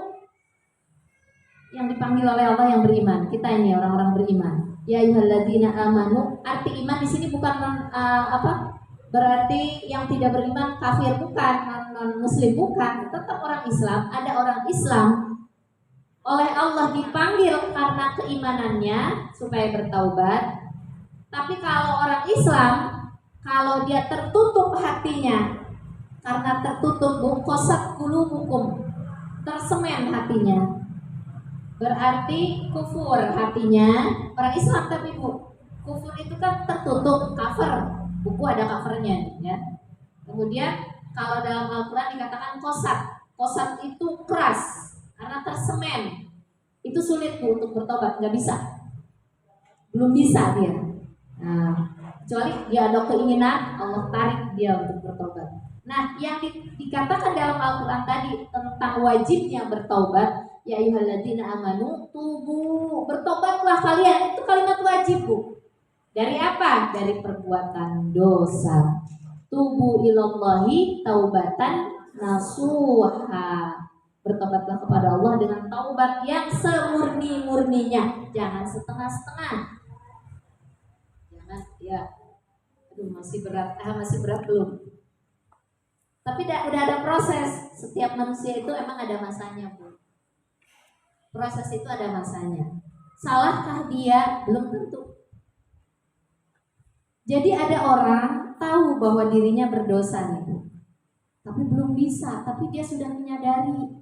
Yang dipanggil oleh Allah yang beriman. Kita ini orang-orang beriman. Ya ayyuhalladzina amanu. Arti iman di sini bukan berarti yang tidak beriman kafir, bukan, non muslim bukan, tetap orang Islam. Ada orang Islam oleh Allah dipanggil karena keimanannya supaya bertaubat. Tapi kalau orang Islam, kalau dia tertutup hatinya karena tertutup qasat qulubukum, tersemen hatinya, berarti kufur hatinya. Orang Islam tapi Bu, kufur itu kan tertutup, cover. Buku ada covernya ya. Kemudian kalau dalam Al-Quran dikatakan qasat. Qasat itu keras karena tersemen. Itu sulit Bu untuk bertobat, nggak bisa. Belum bisa dia. Nah, kecuali dia ada keinginan, Allah tarik dia untuk bertobat. Nah, yang dikatakan dalam Al-Quran tadi tentang wajibnya bertobat, ya ayyuhalladzina amanu tubu, bertobatlah kalian, itu kalimat wajib Bu. Dari apa? Dari perbuatan dosa. Tubu ilallahi taubatan nasuha. Bertobatlah kepada Allah dengan taubat yang semurni-murninya, jangan setengah-setengah. Jangan ya, aduh masih berat belum. Tapi udah ada proses. Setiap manusia itu emang ada masanya, Bu. Proses itu ada masanya. Salahkah dia? Belum tentu. Jadi ada orang tahu bahwa dirinya berdosa nih, tapi belum bisa, tapi dia sudah menyadari.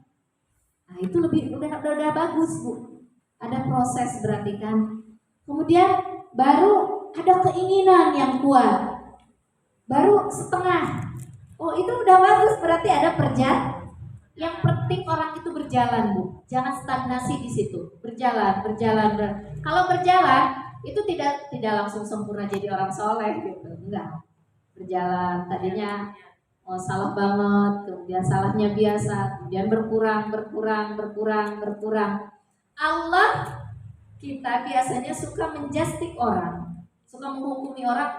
Nah itu udah bagus Bu. Ada proses berarti kan. Kemudian baru ada keinginan yang kuat, baru setengah. Oh itu udah bagus, berarti ada perjalanan. Yang penting orang itu berjalan Bu, jangan stagnasi di situ. Berjalan. Kalau berjalan itu tidak langsung sempurna jadi orang soleh gitu, enggak. Berjalan tadinya salah banget, kemudian salahnya biasa, kemudian berkurang. Allah kita biasanya suka menjustik orang, suka menghukumi orang,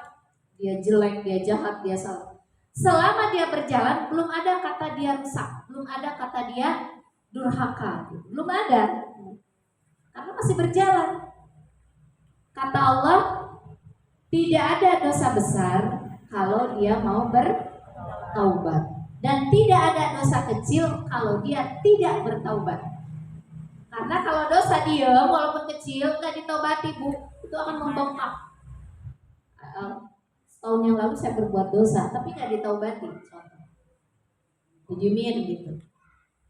dia jelek, dia jahat, dia salah. Selama dia berjalan belum ada kata dia rusak, belum ada kata dia durhaka, belum ada, karena masih berjalan. Kata Allah, tidak ada dosa besar kalau dia mau bertaubat, dan tidak ada dosa kecil kalau dia tidak bertaubat. Karena kalau dosa dia walaupun kecil nggak ditaubati Bu, itu akan membengkak. Setahun yang lalu saya berbuat dosa tapi nggak ditaubati, dijumin gitu,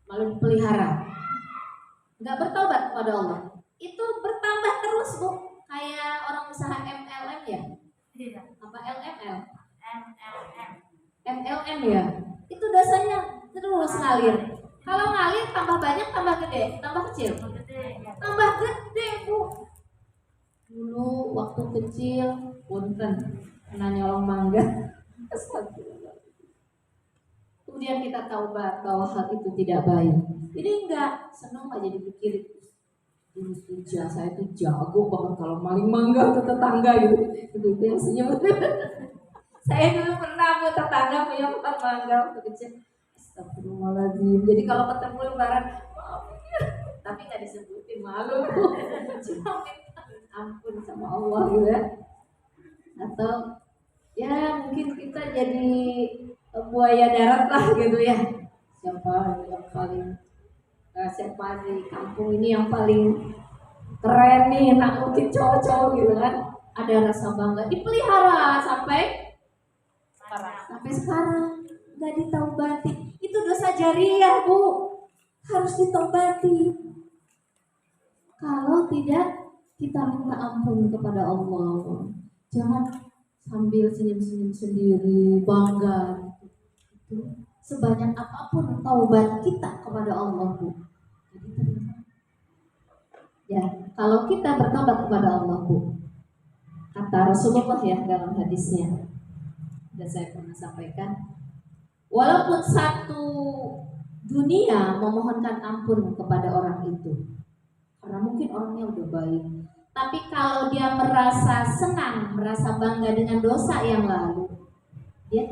malah dipelihara, nggak bertaubat kepada Allah, itu bertambah terus Bu. Kayak orang usaha MLM ya? Apa LML? MLM ya? Itu dosanya terus ngalir. Kalau ngalir tambah banyak, tambah gede, tambah kecil? Tambah gede Bu. Dulu waktu kecil, punten, kena nyolong mangga. Kemudian kita taubat bahwa hal itu tidak baik. Ini enggak, senang aja dipikir. Iya, saya tuh jago banget kalau maling mangga ke tetangga gitu. Itu yang senyum. Saya dulu pernah Bu, tetangga punya pohon mangga waktu kecil. Astagfirullahaladzim. Jadi kalau ketemu lebaran, maaf ya. tapi nggak disebutin, malu. Cuma minta ampun sama Allah gitu ya. Atau ya mungkin kita jadi buaya darat lah gitu ya. Siapa yang paling siapa di kampung ini yang paling keren nih, mungkin cowok-cowok gitu kan. Ada rasa bangga, dipelihara sampai sekarang nggak ditaubati. Itu dosa jariah, Bu, harus ditaubati. Kalau tidak, kita minta ampun kepada Allah. Jangan sambil senyum-senyum sendiri, bangga. Sebanyak apapun taubat kita kepada Allah, Bu. Ya, kalau kita bertobat kepada Allah, Bu, kata Rasulullah ya dalam hadisnya, dan saya pernah sampaikan, walaupun satu dunia memohonkan ampun kepada orang itu, karena mungkin orangnya udah baik, tapi kalau dia merasa senang, merasa bangga dengan dosa yang lalu, dia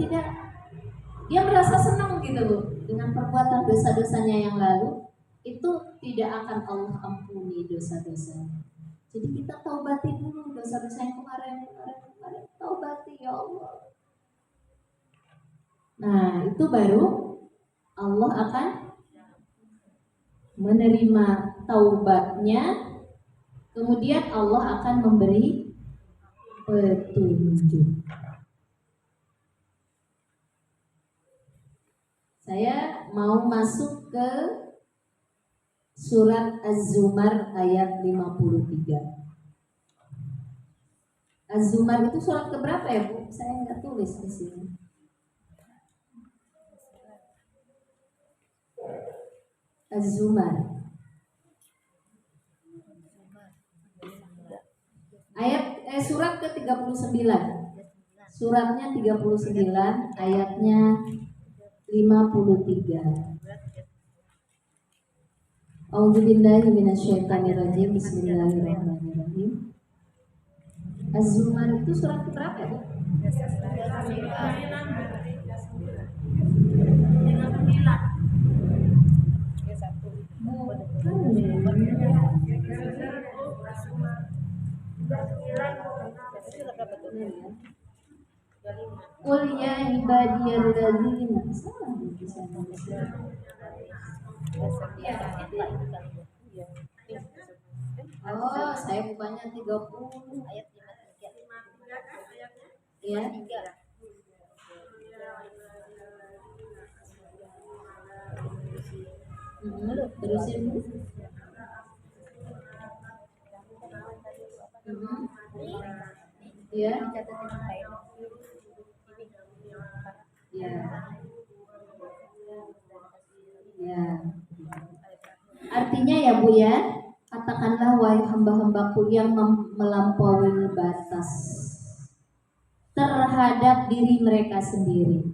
merasa senang gitu dengan perbuatan dosa-dosanya yang lalu, itu tidak akan Allah ampuni dosa-dosanya. Jadi kita taubati dulu dosa-dosa yang kemarin, taubati ya Allah. Nah, itu baru Allah akan menerima taubatnya. Kemudian Allah akan memberi petunjuk. Saya mau masuk ke surat Az-Zumar ayat 53. Az-Zumar itu surat keberapa ya, Bu? Saya nggak tulis di sini. Az-Zumar surat ke-39. Suratnya 39, ayatnya 53. A'udzubillahi minasyaitonirrajim. Bismillahirrahmanirrahim. Az-Zumar itu surat keberapa ya? Qul ya ibadiyalladzina Oh, saya bukanya 30 ayat 53. Ya. Terusin. Ya. Ya. Ya. Artinya ya, Bu ya, katakanlah wahai hamba-hambaku yang melampaui batas terhadap diri mereka sendiri.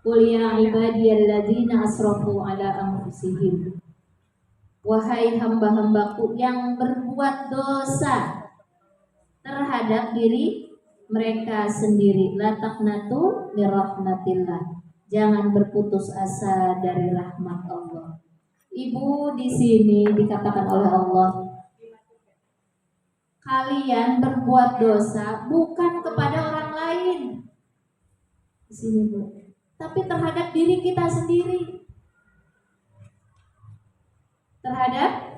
Qul ya ibadiyalladzina asrafu ala anfusihim. Wahai hamba-hambaku yang berbuat dosa terhadap diri mereka sendiri, la taqnatu mir rahmatillah. Jangan berputus asa dari rahmat Allah. Ibu, di sini dikatakan oleh Allah, kalian berbuat dosa bukan kepada orang lain. Di sini, Bu, tapi terhadap diri kita sendiri. Terhadap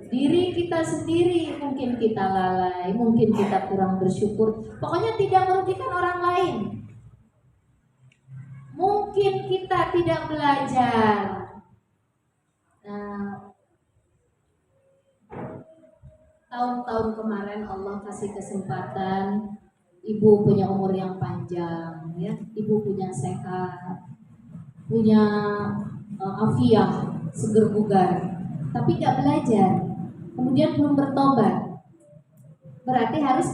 diri kita sendiri, mungkin kita lalai, mungkin kita kurang bersyukur, pokoknya tidak merugikan orang lain. Mungkin kita tidak belajar. Nah, tahun-tahun kemarin Allah kasih kesempatan, ibu punya umur yang panjang, ya, ibu punya sehat, punya afiah, seger bugar, tapi tidak belajar, kemudian belum bertobat, berarti harus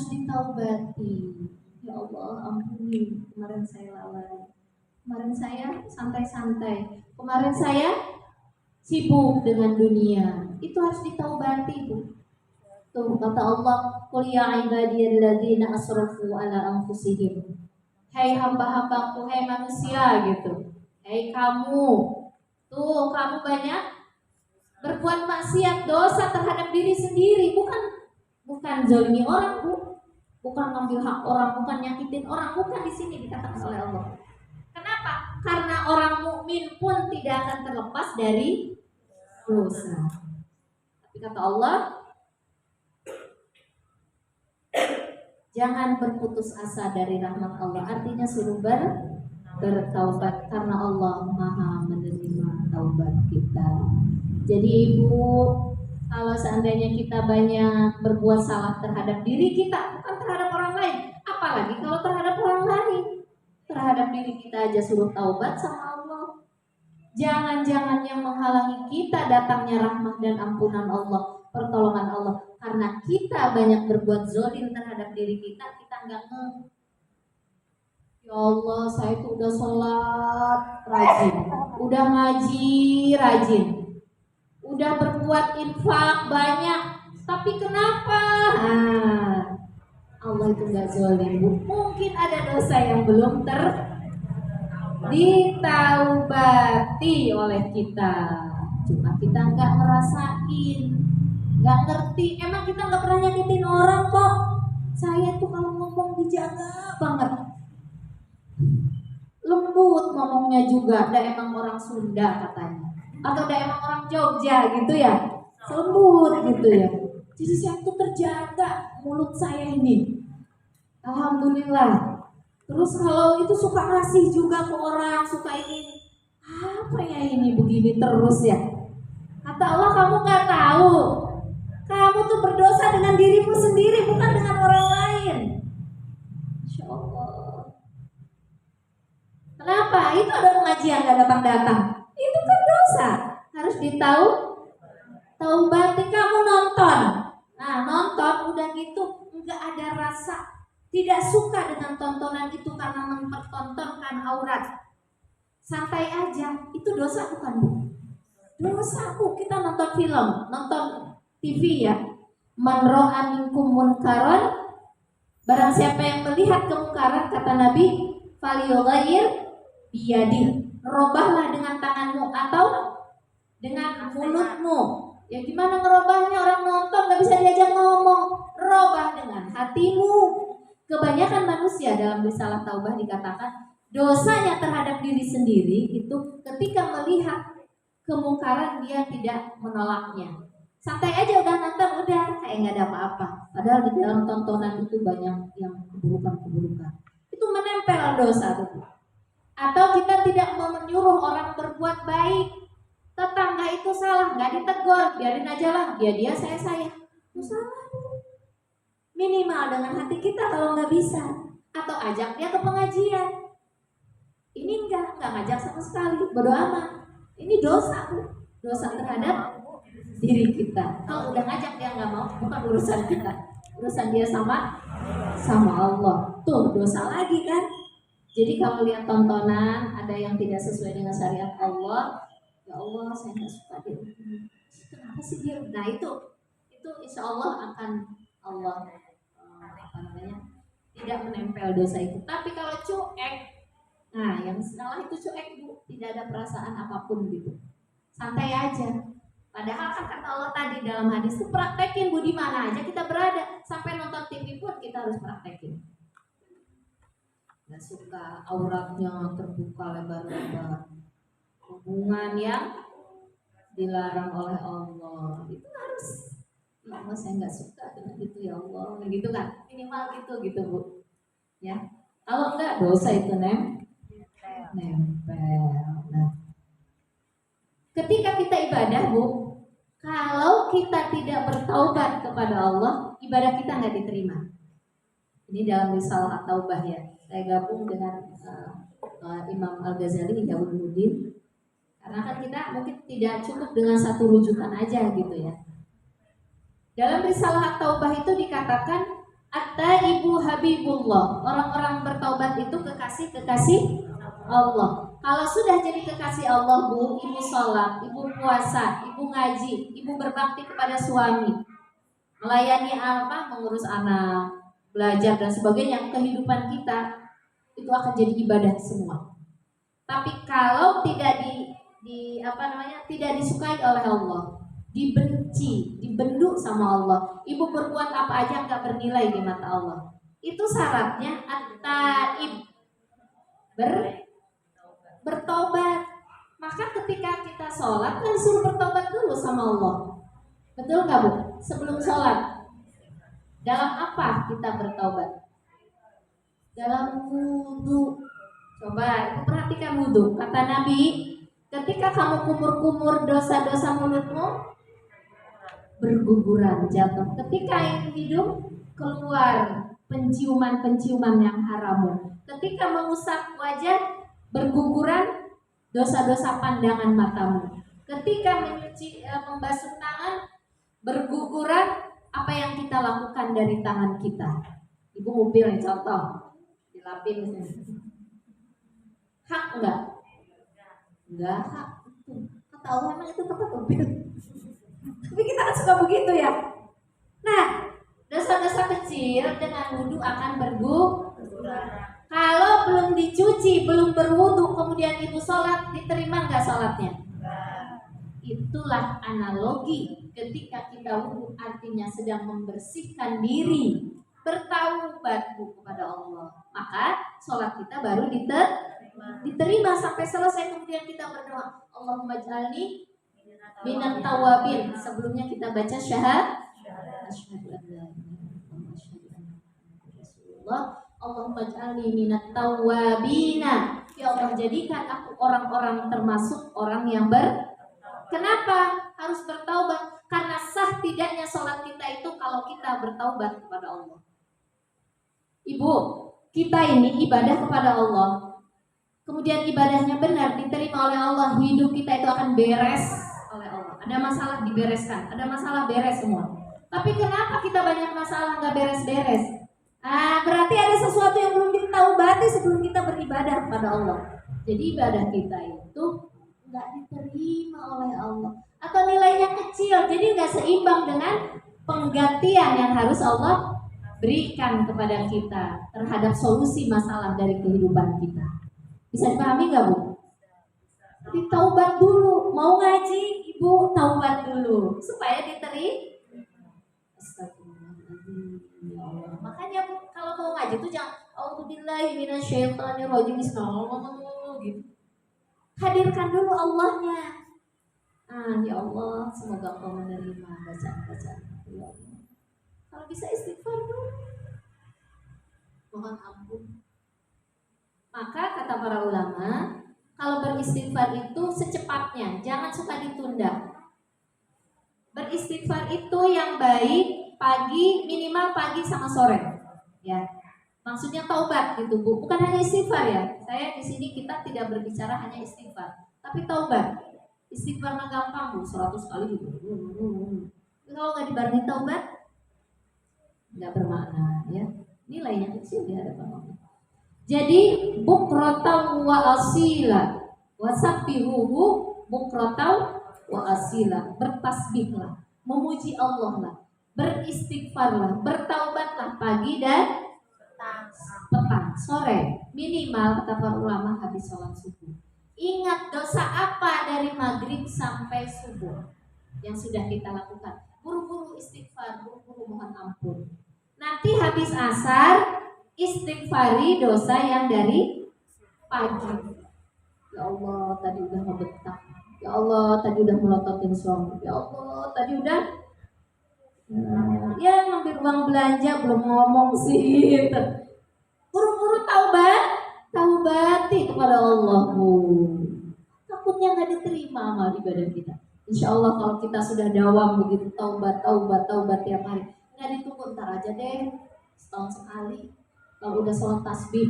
ditaubati. Ya Allah, ampuni, kemarin saya lalai, kemarin saya santai-santai, kemarin saya sibuk dengan dunia. Itu harus ditaubati, Bu. Tuh kata Allah, qul ya ibadiyalladzina asrafu ala anfusihim. Hai hamba-hambaku, hai manusia gitu. Hai kamu. Tuh, kamu banyak berbuat maksiat, dosa terhadap diri sendiri, bukan zalimi orang, Bu. Bukan ngambil hak orang, bukan nyakitin orang, bukan di sini dikatakan oleh Allah. Kenapa? Karena orang mukmin pun tidak akan terlepas dari dosa. Tapi kata Allah, jangan berputus asa dari rahmat Allah. Artinya suruh bertaubat karena Allah Maha menerima taubat kita. Jadi Ibu, kalau seandainya kita banyak berbuat salah terhadap diri kita, bukan terhadap orang lain, apalagi kalau terhadap orang lain, terhadap diri kita aja suruh taubat sama Allah. Jangan-jangan yang menghalangi kita datangnya rahmat dan ampunan Allah, pertolongan Allah, karena kita banyak berbuat zalim terhadap diri kita, kita nggak ya Allah, saya itu udah sholat rajin, udah ngaji rajin, udah berbuat infak banyak, tapi kenapa? Allah itu nggak zalim. Mungkin ada dosa yang belum ditaubati oleh kita, cuma kita nggak ngerasain, nggak ngerti. Emang kita nggak pernah nyakitin orang kok. Saya tuh kalau ngomong dijaga banget, lembut ngomongnya juga. Ada emang orang Sunda katanya, atau ada emang orang Jogja gitu ya, lembut gitu ya. Jadi saya tuh terjaga mulut saya ini, alhamdulillah. Terus kalau itu suka ngasih juga ke orang, suka ini, apa ya ini begini terus ya. Kata Allah, kamu nggak tahu, kamu tuh berdosa dengan dirimu sendiri, bukan dengan orang lain. Insya Allah. Kenapa? Itu ada pengajian nggak datang-datang, itu kan dosa, harus taubati. Kamu nonton, nah nonton udah gitu nggak ada rasa, tidak suka dengan tontonan itu karena mempertontonkan aurat, santai aja, itu dosa bukan Bu? Dosa Bu. Kita nonton film, nonton TV ya, man ra'a minkum munkaran, barang siapa yang melihat kemungkaran, kata Nabi, falyughayyir biyadi, robahlah dengan tanganmu atau dengan mulutmu. Ya gimana ngerobahnya, orang nonton nggak bisa diajak ngomong, robah dengan hatimu. Kebanyakan manusia dalam risalah taubah dikatakan dosanya terhadap diri sendiri itu ketika melihat kemungkaran dia tidak menolaknya, santai aja, udah nonton udah kayak nggak ada apa-apa. Padahal di dalam tontonan itu banyak yang keburukan, itu menempel dosa itu. Atau kita tidak menyuruh orang berbuat baik, tetangga itu salah nggak ditegur, biarin aja lah, dia saya itu salah. Minimal dengan hati kita kalau nggak bisa, atau ajak dia ke pengajian. Ini enggak ngajak sama sekali, bodo amat. Ini dosa terhadap diri kita. Kalau udah ngajak dia nggak mau, bukan urusan kita, urusan dia sama Allah. Tuh dosa lagi kan. Jadi kamu lihat tontonan ada yang tidak sesuai dengan syariat Allah, ya Allah saya nggak suka dia. Kenapa sih dia? Nah itu insya Allah akan Allah tidak menempel dosa itu. Tapi kalau cuek, nah yang salah itu cuek Bu, tidak ada perasaan apapun gitu, santai aja. Padahal kan kata Allah tadi dalam hadis itu praktekin Bu, di mana aja kita berada, sampai nonton TV pun kita harus praktekin. Nggak suka auratnya terbuka lebar-lebar, hubungan yang dilarang oleh Allah, itu harus. Ya Allah saya nggak suka dengan itu ya Allah, gitu kan, minimal gitu Bu ya. Kalau enggak dosa itu nempel. Nah, ketika kita ibadah Bu, kalau kita tidak bertaubat kepada Allah, ibadah kita nggak diterima. Ini dalam risalah At-Taubah ya, saya gabung dengan Imam Al-Ghazali Jawuluddin, karena kan kita mungkin tidak cukup dengan satu rujukan aja gitu ya. Dalam risalah At-Taubah itu dikatakan At-taibu habibullah, orang-orang bertaubat itu kekasih Allah. Kalau sudah jadi kekasih Allah Bu, ibu sholat, ibu puasa, ibu ngaji, ibu berbakti kepada suami, melayani apa, mengurus anak, belajar dan sebagainya, kehidupan kita itu akan jadi ibadah semua. Tapi kalau tidak tidak disukai oleh Allah, dibenci, dibendung sama Allah. Ibu berbuat apa aja nggak bernilai di mata Allah. Itu syaratnya at-taib, bertobat. Maka ketika kita sholat kan disuruh bertobat dulu sama Allah. Betul nggak Bu? Sebelum sholat. Dalam apa kita bertobat? Dalam wudhu. Coba Ibu perhatikan wudhu. Kata Nabi, ketika kamu kumur-kumur dosa-dosa mulutmu berguguran jatuh. Ketika yang hidung keluar penciuman-penciuman yang haram. Ketika mengusap wajah berguguran dosa-dosa pandangan matamu. Ketika membasuh tangan berguguran apa yang kita lakukan dari tangan kita. Ibu mobil nih contoh, dilapin misalnya. Hak enggak? Enggak hak. Kata Allah emang itu tempat mobil. Tapi kita kan suka begitu ya. Nah, dosa-dosa kecil dengan wudhu akan berguguran. Kalau belum dicuci, belum berwudhu, kemudian ibu sholat, diterima nggak sholatnya? Itulah analogi ketika kita wudhu, artinya sedang membersihkan diri, bertaubat kepada Allah. Maka sholat kita baru diterima sampai selesai. Kemudian kita berdoa, Allahumma ij'alni minat tawabin. Sebelumnya kita baca syahadat. Asyhadu an la ilaha illallah wa asyhadu anna Muhammadar Rasulullah. Allahumma ij'alni minat tawabina. Ya Allah, jadikan aku orang-orang termasuk orang yang Kenapa harus bertaubat? Karena sah tidaknya sholat kita itu kalau kita bertaubat kepada Allah. Ibu, kita ini ibadah kepada Allah. Kemudian ibadahnya benar, diterima oleh Allah. Hidup kita itu akan beres oleh Allah. Ada masalah dibereskan, ada masalah beres semua. Tapi kenapa kita banyak masalah nggak beres-beres? Berarti ada sesuatu yang belum ditaubati sebelum kita beribadah kepada Allah. Jadi ibadah kita itu nggak diterima oleh Allah, atau nilainya kecil, jadi nggak seimbang dengan penggantian yang harus Allah berikan kepada kita terhadap solusi masalah dari kehidupan kita. Bisa dipahami nggak Bu? Jadi taubat dulu, mau ngaji Ibu taubat dulu supaya diterima. Astagfirullahaladzim, ya Allah. Makanya Bu, kalau mau ngaji tuh jangan auzubillahi minasyaitonirrajim gitu. Hadirkan dulu Allahnya. Ya Allah, semoga Engkau menerima bacaan-bacaan. Ya Allah. Kalau bisa istighfar dulu, mohon ampun. Maka kata para ulama, kalau beristighfar itu secepatnya, jangan suka ditunda. Beristighfar itu yang baik pagi, minimal pagi sama sore. Ya. Maksudnya taubat gitu Bu, bukan hanya istighfar ya. Saya di sini kita tidak berbicara hanya istighfar, tapi taubat. Istighfar mah gampang Bu, 100 kali gitu. Kalau nggak dibarengi taubat, nggak bermakna ya. Nilainya kecil di hadapan Allah. Jadi bukratan wa asila, wasabbihuhu bukratan wa asila. Bertasbihlah, memuji Allah lah, beristighfarlah, bertaubatlah pagi dan petang, sore, minimal kata para ulama habis sholat subuh. Ingat dosa apa dari maghrib sampai subuh yang sudah kita lakukan? Buru-buru istighfar, buru-buru mohon ampun. Nanti habis asar istighfari dosa yang dari pagi. Ya Allah, tadi udah ngebetak. Ya Allah, tadi udah melototin suami. Ya Allah, tadi udah ya ngambil uang belanja belum ngomong sih. Buru-buru taubati kepada Allah Bu. Takutnya nggak diterima amal ibadah kita. Insya Allah kalau kita sudah dawam begitu taubat tiap hari, nggak ditunggu, ntar aja deh, setahun sekali. Kalau udah sholat tasbih,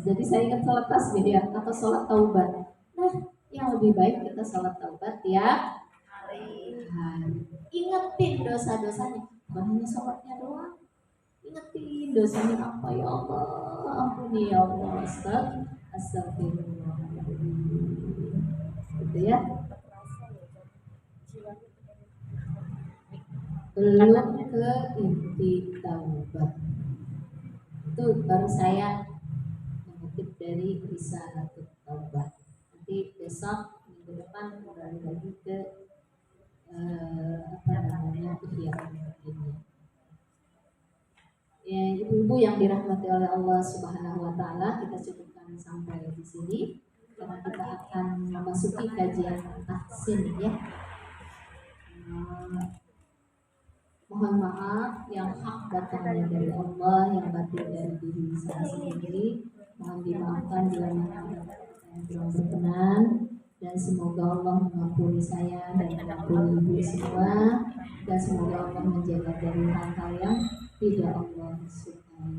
jadi saya ingat sholat tasbih ya, atau sholat taubat. Nah, yang lebih baik kita sholat taubat tiap hari. Ingetin dosa-dosanya, bukan hanya sholatnya doang. Ingetin dosanya apa, ya Allah, ampuni ya Allah, astagfirullahaladzim. Gitu ya. Belum ke inti taubat. Itu baru saya mengutip dari Risalatul Taubat. Nanti besok minggu depan kembali lagi ke ihya ini. Ya, ibu-ibu yang dirahmati oleh Allah Subhanahu wa taala, kita cukupkan sampai di sini karena kita akan memasuki kajian tahsin ya. Mohon maaf yang hak datangnya dari Allah, yang batil dari diri saya sendiri. Mohon dimaafkan bila mana yang kurang berkenan, dan semoga Allah mengampuni saya dan mengampuni ibu semua, dan semoga Allah menjaga dari hal-hal yang tidak Allah sukai.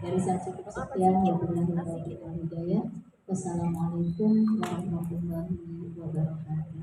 Dari saya cukup sekian. Wabillahi taufiq wal hidayah. Wassalamualaikum warahmatullahi wabarakatuh.